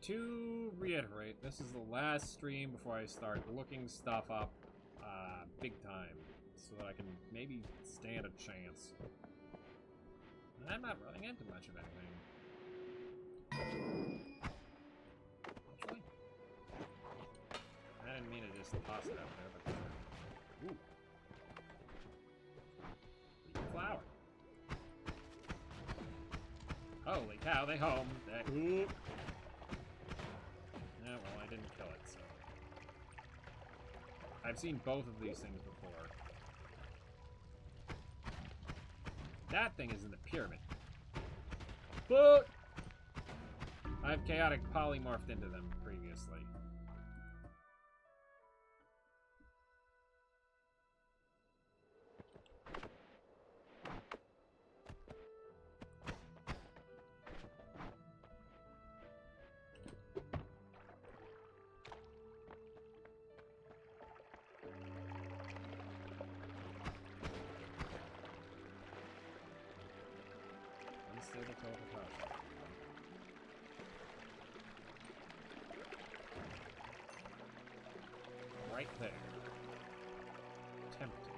To reiterate, this is the last stream before I start looking stuff up big time, so that I can maybe stand a chance. And I'm not running into much of anything. Actually, I didn't mean to just toss it out there, but... Ooh. Flower. Holy cow, they home. Ooh. Yeah, well, I didn't kill it, so... I've seen both of these things before. That thing is in the pyramid. But I've chaotic polymorphed into them previously. Right there. Tempting.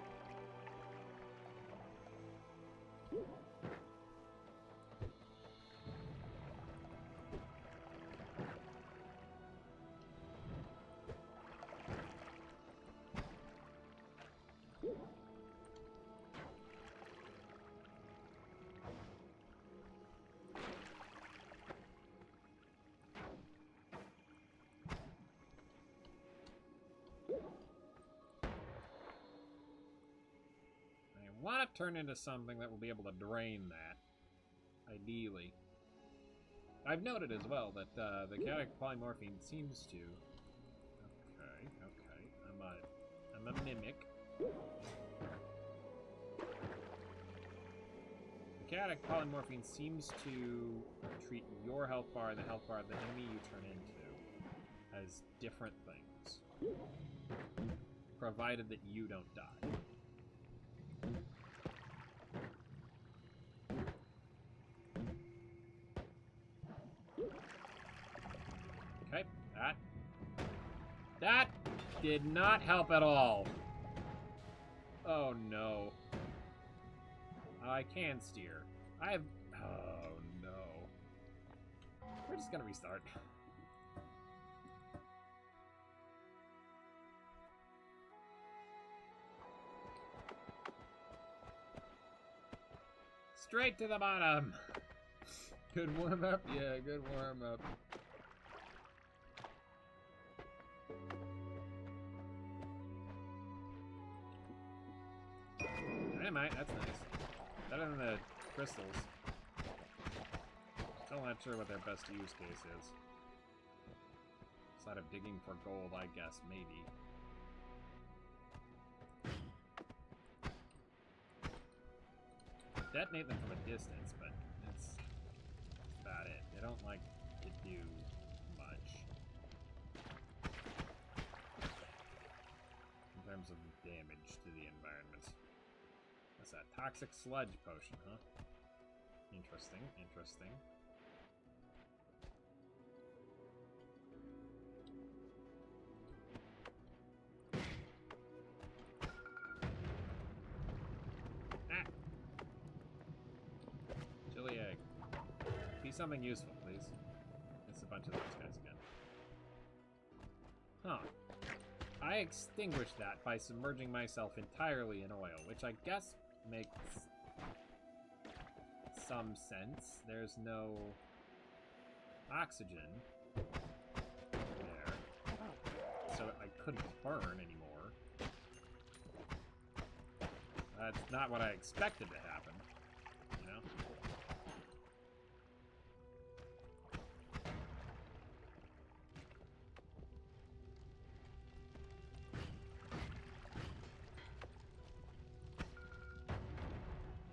I want to turn into something that will be able to drain that, ideally. I've noted as well that the chaotic polymorphine seems to... Okay. I'm a mimic. The chaotic polymorphine seems to treat your health bar and the health bar of the enemy you turn into as different things, provided that you don't die. Okay, that did not help at all. Oh no. I can steer. Oh no. We're just gonna restart. Straight to the bottom. Good warm up? Yeah, good warm up. Dynamite, that's nice. Better than the crystals. Still not sure what their best use case is. Outside of digging for gold, I guess, maybe. Detonate them from a distance, but that's about it. They don't like to do much in terms of damage to the environment. What's that? Toxic sludge potion, huh? Interesting, interesting. Chili egg. Be something useful, please. It's a bunch of those guys again. Huh. I extinguished that by submerging myself entirely in oil, which I guess makes some sense. There's no oxygen there, so I couldn't burn anymore. That's not what I expected to happen, you know?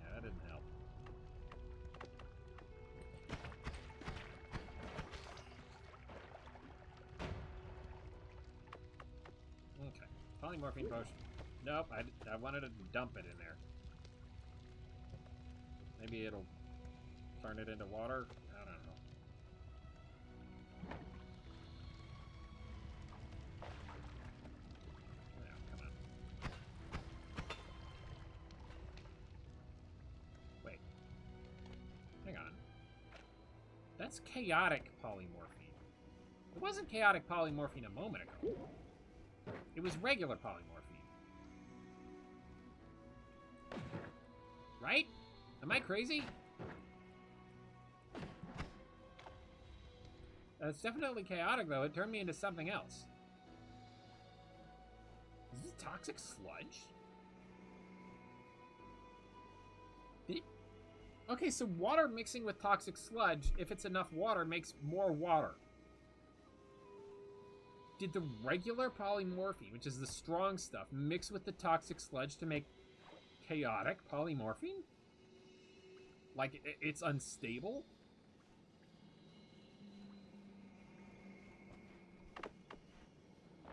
Yeah, that didn't help. Okay, polymorphine potion. Nope, I wanted to dump it in there. Maybe it'll turn it into water? I don't know. Yeah, come on. Wait. Hang on. That's chaotic polymorphine. It wasn't chaotic polymorphine a moment ago. It was regular polymorphine. Right? Am I crazy? It's definitely chaotic, though. It turned me into something else. Is this toxic sludge? Did it... Okay, so water mixing with toxic sludge, if it's enough water, makes more water. Did the regular polymorphine, which is the strong stuff, mix with the toxic sludge to make chaotic polymorphine? Like, it's unstable?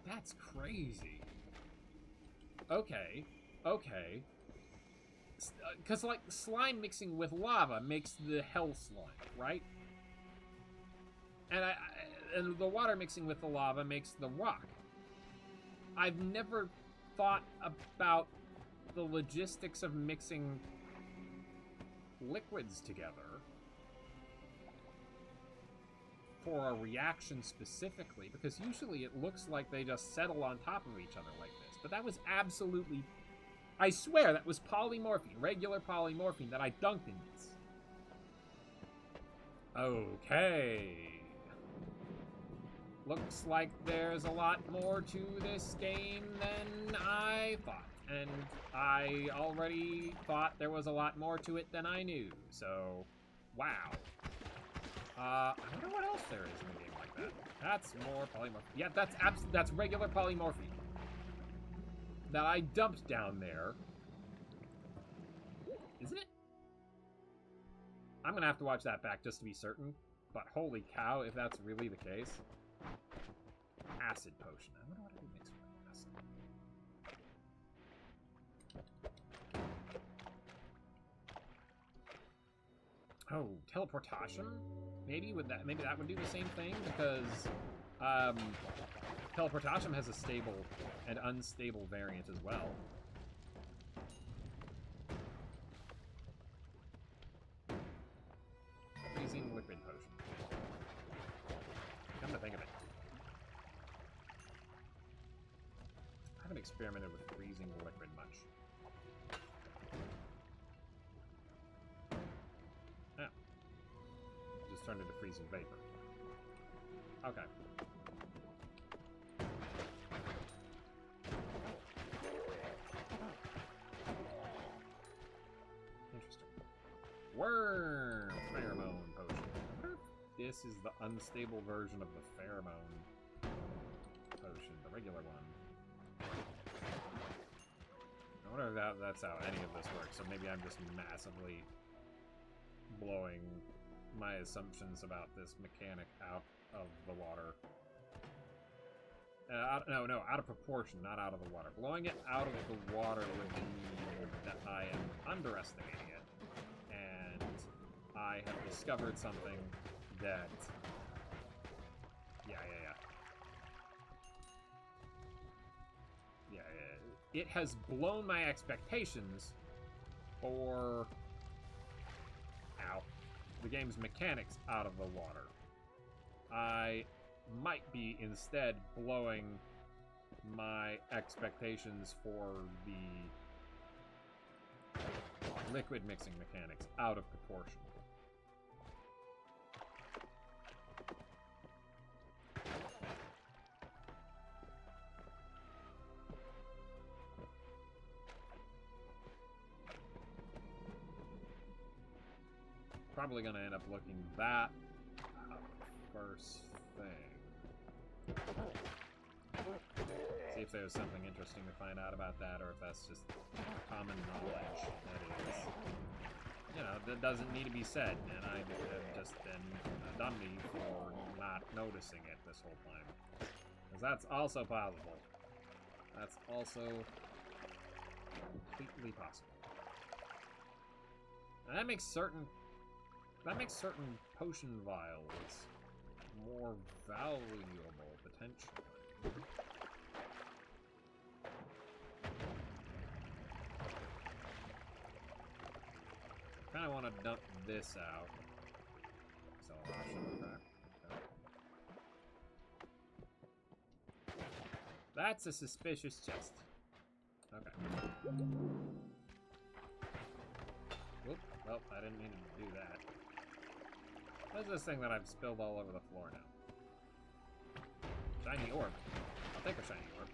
That's crazy. Okay. Okay. Because, like, slime mixing with lava makes the hell slime, right? And the water mixing with the lava makes the rock. I've never thought about the logistics of mixing liquids together for a reaction specifically, because usually it looks like they just settle on top of each other like this. But that was absolutely... I swear that was polymorphine, regular polymorphine that I dunked in this. Okay. Looks like there's a lot more to this game than I thought. and I already thought there was a lot more to it than I knew, so wow. I wonder what else there is in a game like that. That's more polymorph. Yeah, that's regular polymorphy that I dumped down there. Isn't it? I'm gonna have to watch that back just to be certain. But holy cow, if that's really the case. Acid potion. I wonder what I can mix with acid. Oh, teleportation? Maybe that would do the same thing, because teleportation has a stable and unstable variant as well. Freezing liquid potion. Come to think of it. I haven't experimented with freezing liquid much. Ah. Just turned into freezing vapor. Okay. Interesting. Worm pheromone potion. I wonder if this is the unstable version of the pheromone potion, the regular one. I wonder if that's how any of this works, so maybe I'm just massively blowing my assumptions about this mechanic out of the water. No, out of proportion, not out of the water. Blowing it out of the water would mean that I am underestimating it, and I have discovered something that... Yeah. It has blown my expectations for... Ow. The game's mechanics out of the water. I might be instead blowing my expectations for the liquid mixing mechanics out of proportion. Probably gonna end up looking that up first thing. See if there's something interesting to find out about that, or if that's just common knowledge that is, you know, that doesn't need to be said, and I have just been a dummy for not noticing it this whole time. Because that's also possible. That's also completely possible. And that makes certain potion vials more valuable, potentially. I kind of want to dump this out. So I'll show the crack. Okay. That's a suspicious chest. Okay. Whoop. Well, I didn't mean to do that. What is this thing that I've spilled all over the floor now? Shiny orb. I'll take a shiny orb.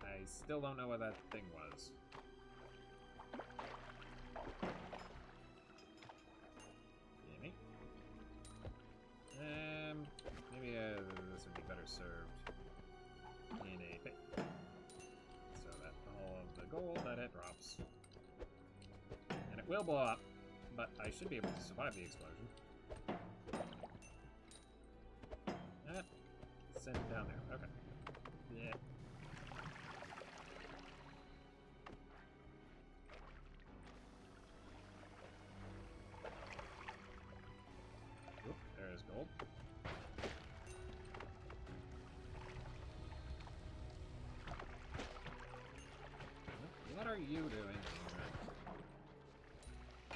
I still don't know what that thing was. Gimme. Maybe this would be better served in a pit. So that all of the gold that it drops. And it will blow up, but I should be able to survive the explosion. Send it down there. Okay. Yeah. Oop, there's gold. What are you doing here?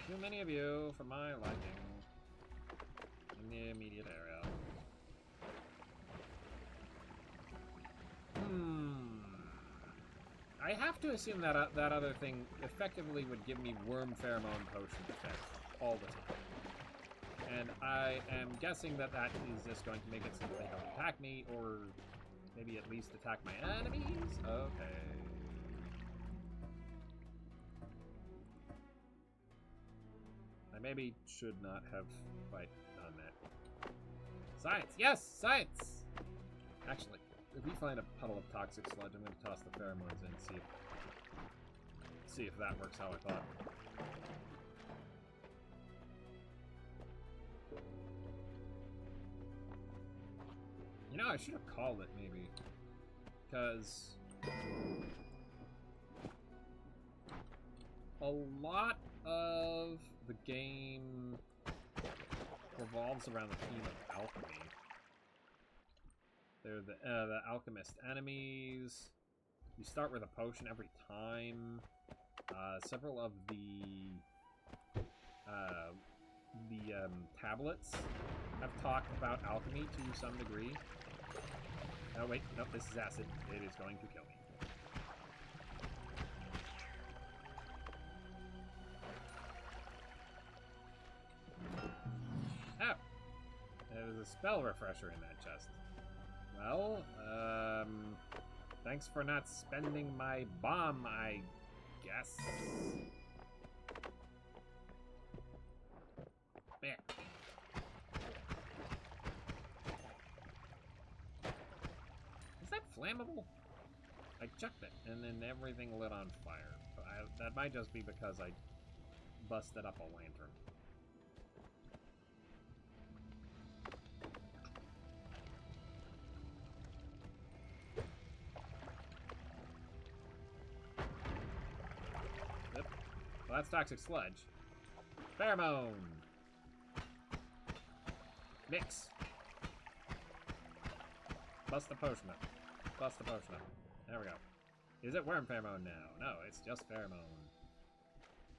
Too many of you for my liking in the immediate area. I have to assume that that other thing effectively would give me worm pheromone potion effect all the time. And I am guessing that that is just going to make it so that they don't attack me, or Maybe at least attack my enemies? Okay. I maybe should not have quite done that. Science! Yes! Science! Actually, if we find a puddle of toxic sludge, I'm going to toss the pheromones in, see if that works how I thought. You know, I should have called it, maybe. Because a lot of the game revolves around the theme of alchemy. They're the alchemist enemies. You start with a potion every time. Several of the tablets have talked about alchemy to some degree. Oh wait, nope, this is acid. It is going to kill me. Oh! There was a spell refresher in that chest. Well, thanks for not spending my bomb, I guess. There. Is that flammable? I chucked it, and then everything lit on fire. But that might just be because I busted up a lantern. Yep. Well, that's toxic sludge. Pheromone! Mix! Bust the potion up. Bust the potion up. There we go. Is it worm pheromone now? No, it's just pheromone.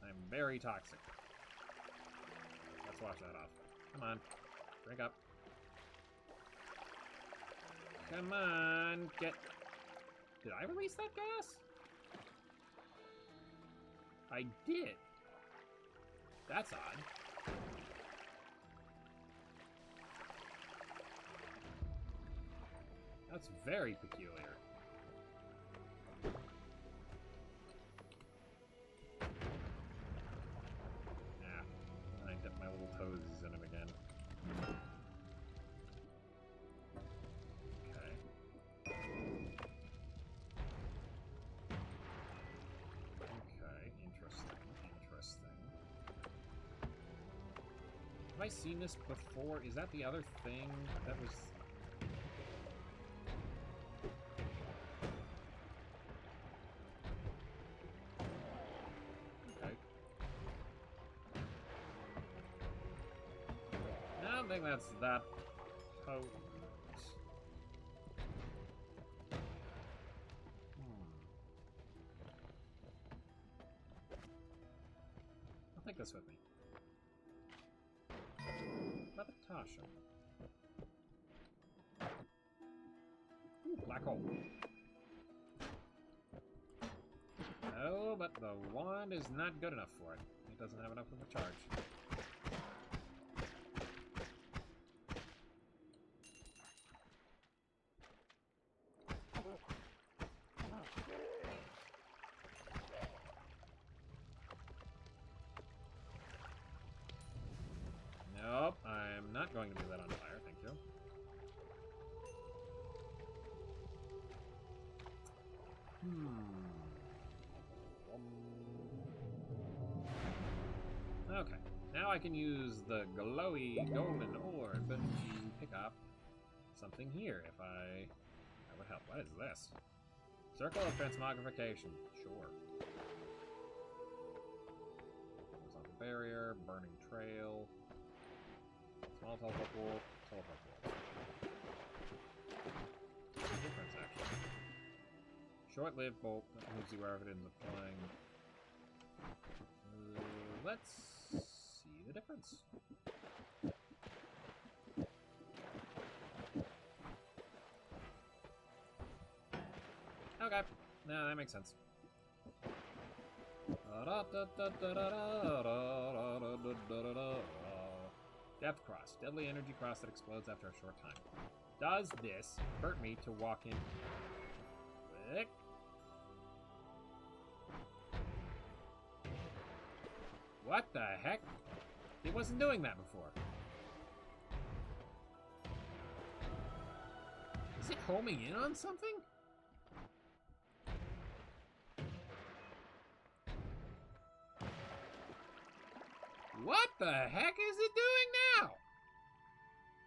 I'm very toxic. Let's wash that off. Come on. Drink up. Come on. Get... Did I release that gas? I did. That's odd. That's very peculiar. I dipped my little toes in him again. Okay. Okay, interesting. Have I seen this before? Is that the other thing that was... I don't think that's that potent. I'll take this with me. Tasha. Ooh, black hole. Oh, but the wand is not good enough for it. It doesn't have enough of a charge. Nope, I'm not going to be lit on fire, thank you. Okay, now I can use the glowy golden orb to pick up something here if that would help. What is this? Circle of transmogrification. Sure. Horizontal barrier, burning trail. Small teleport pool, teleport pool. What's the difference, actually? Short-lived bolt that moves you wherever it ends up flying. Let's see the difference. Okay, no, that makes sense. Depth cross. Deadly energy cross that explodes after a short time. Does this hurt me to walk in? Click. What the heck? He wasn't doing that before. Is it homing in on something? What the heck is it doing now?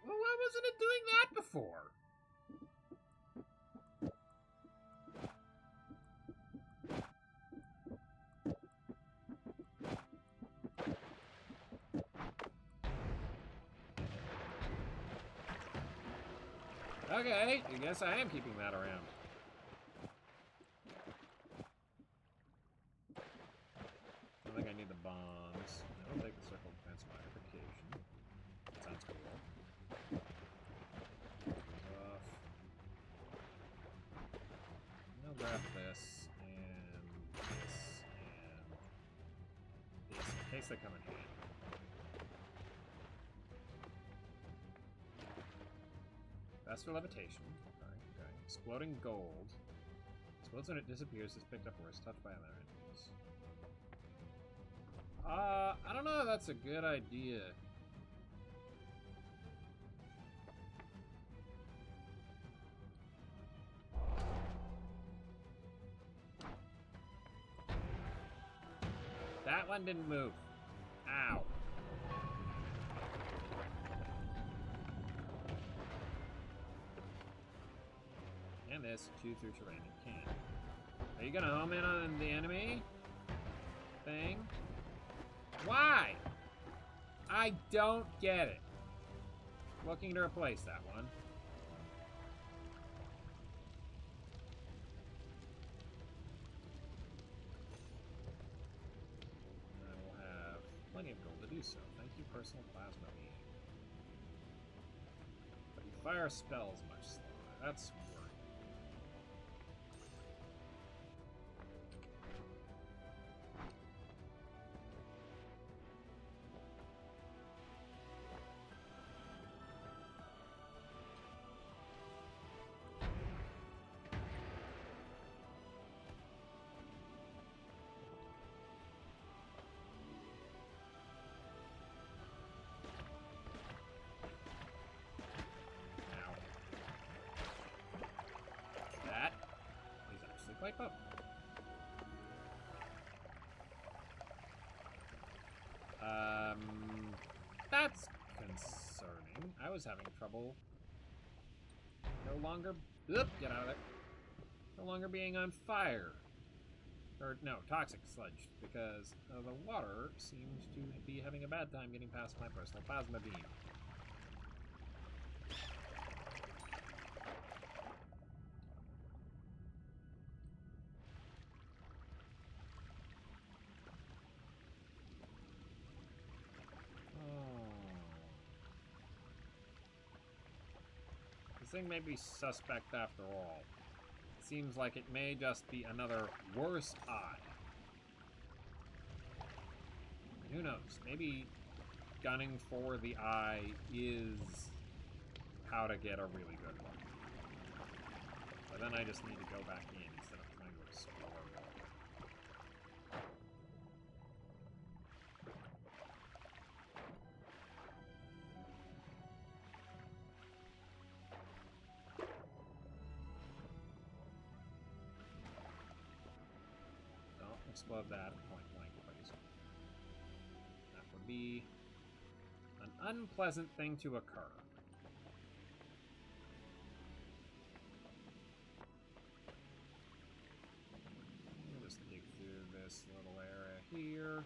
Well, why wasn't it doing that before? Okay, I guess I am keeping that around. I think I need the bombs. I'll take the circle defense modification. That sounds cool. Off. I'll grab this and this and this in case they come in handy. Faster levitation. Alright, okay. Exploding gold. Explodes when it disappears, is picked up or is touched by other enemies. I don't know if that's a good idea. That one didn't move. Ow. And this, chew through terrain. It can. Are you gonna home in on the enemy thing? Why? I don't get it. Looking to replace that one. I will have plenty of gold to do so. Thank you, personal plasma being. But you fire spells much slower. That's worrying. Wipe up. That's concerning. I was having trouble. No longer. Oop, get out of there. No longer being on fire. Or, no, toxic sludge. Because the water seems to be having a bad time getting past my personal plasma beam. This thing may be suspect after all. It seems like it may just be another worse eye. And who knows? Maybe gunning for the eye is how to get a really good one. But then I just need to go back in instead of trying to explore more. Explode that at point blank, please. That would be an unpleasant thing to occur. We'll just dig through this little area here.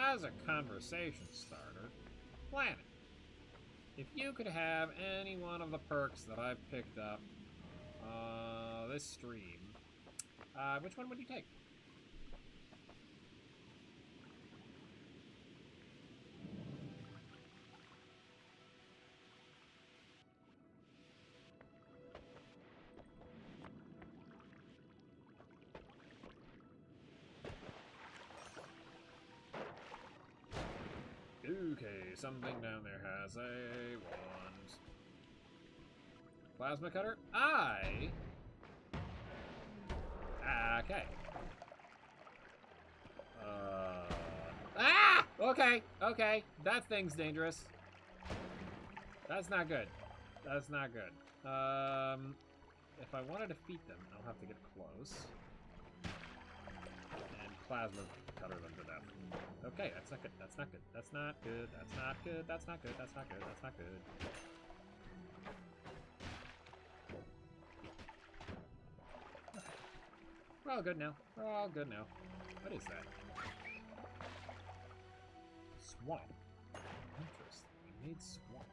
As a conversation starter, planet. If you could have any one of the perks that I've picked up this stream, which one would you take? something down there has a wand. Plasma cutter? I... Okay. Ah! Okay, okay. That thing's dangerous. That's not good. That's not good. If I want to defeat them, I'll have to get close. And plasma cutter them to death. Okay, that's not good. That's not good. That's not good. That's not good. That's not good. That's not good. That's not good. We're all good now. We're all good now. What is that? Swamp. Interesting. We made swamp.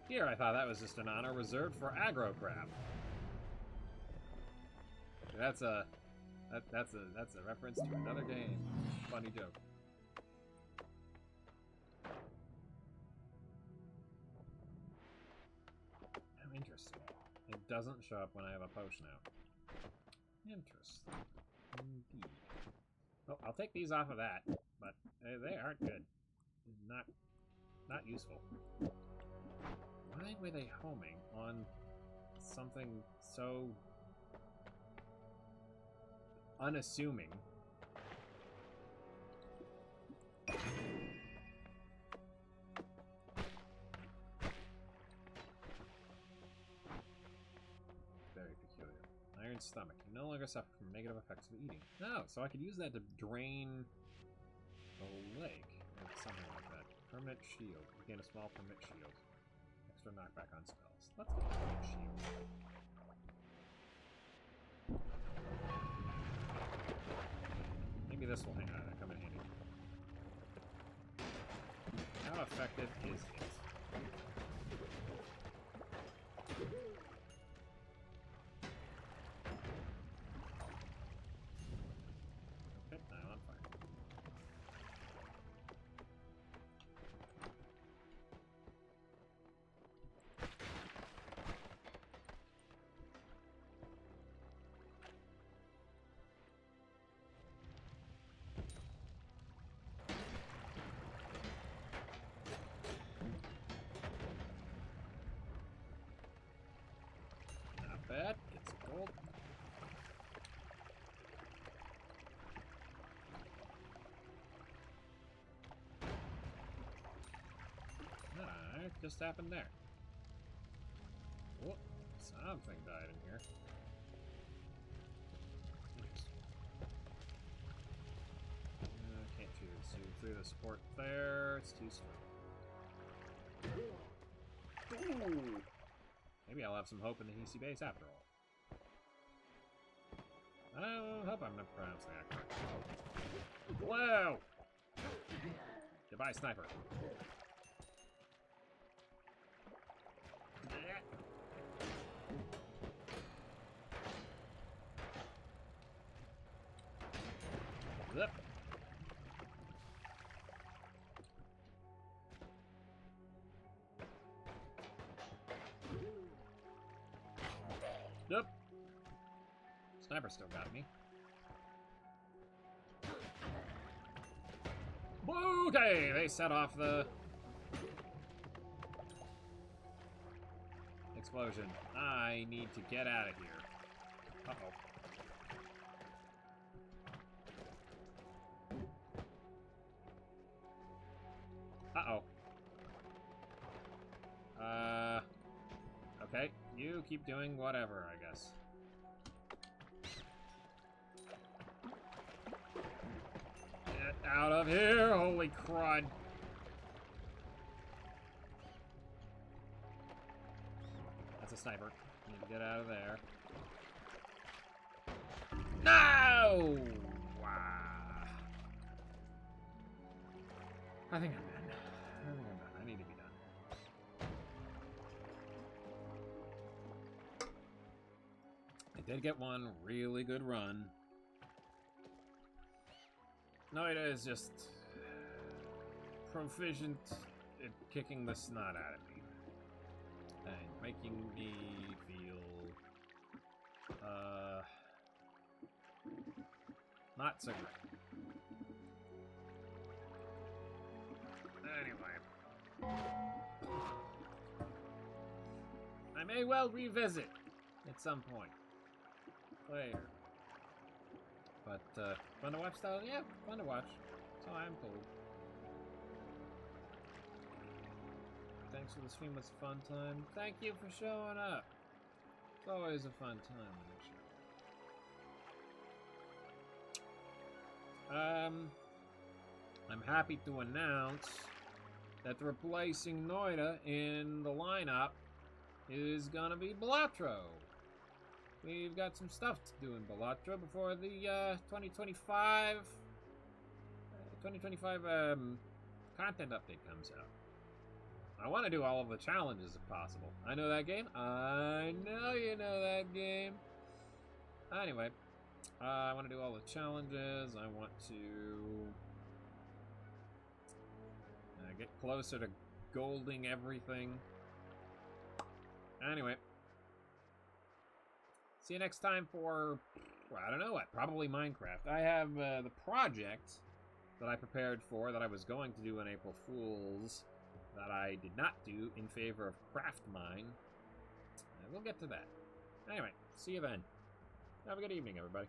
Here, I thought that was just an honor reserved for aggro crab. That's a reference to another game. Funny joke. Oh, interesting. It doesn't show up when I have a potion out. Interesting. Indeed. Well, I'll take these off of that, but they aren't good. Not useful. Why were they homing on something so unassuming? Very peculiar. Iron stomach. You no longer suffer from negative effects of eating. No, so I could use that to drain the lake or something like that. Permanent shield. You gain a small permanent shield. Extra knockback on spells. Let's get a shield. Maybe this will come in handy. How effective is it? Okay, I'm on fire. Bad. Get some gold. Alright, just happened there. Whoop, something died in here. Can't see through the support there. It's too strong. Ooh. Maybe I'll have some hope in the Hisi base after all. I hope I'm not pronouncing that correctly. Whoa! Goodbye, sniper. Yep. Nope. Sniper still got me. Okay, they set off the explosion. I need to get out of here. Uh-oh. Okay, you keep doing whatever, I guess. Get out of here! Holy crud! That's a sniper. Need to get out of there. No! Wow. I think I'm done. I need to be done. I did get one really good run. Noita is just proficient at kicking the snot out of me. And making me feel, Not so great. Anyway. I may well revisit at some point. Later. But, fun to watch though? Yeah, fun to watch. So I'm told. Thanks for the stream, was a fun time. Thank you for showing up. It's always a fun time on the show. I'm happy to announce that replacing Noita in the lineup is gonna be Balatro. We've got some stuff to do in Balatro before the 2025 content update comes out. I want to do all of the challenges if possible. I know that game. I know you know that game. Anyway, I want to do all the challenges. I want to get closer to golding everything. Anyway. See you next time for, well, I don't know what, probably Minecraft. I have the project that I prepared for, that I was going to do on April Fool's, that I did not do in favor of Craft Mine. We'll get to that. Anyway, see you then. Have a good evening, everybody.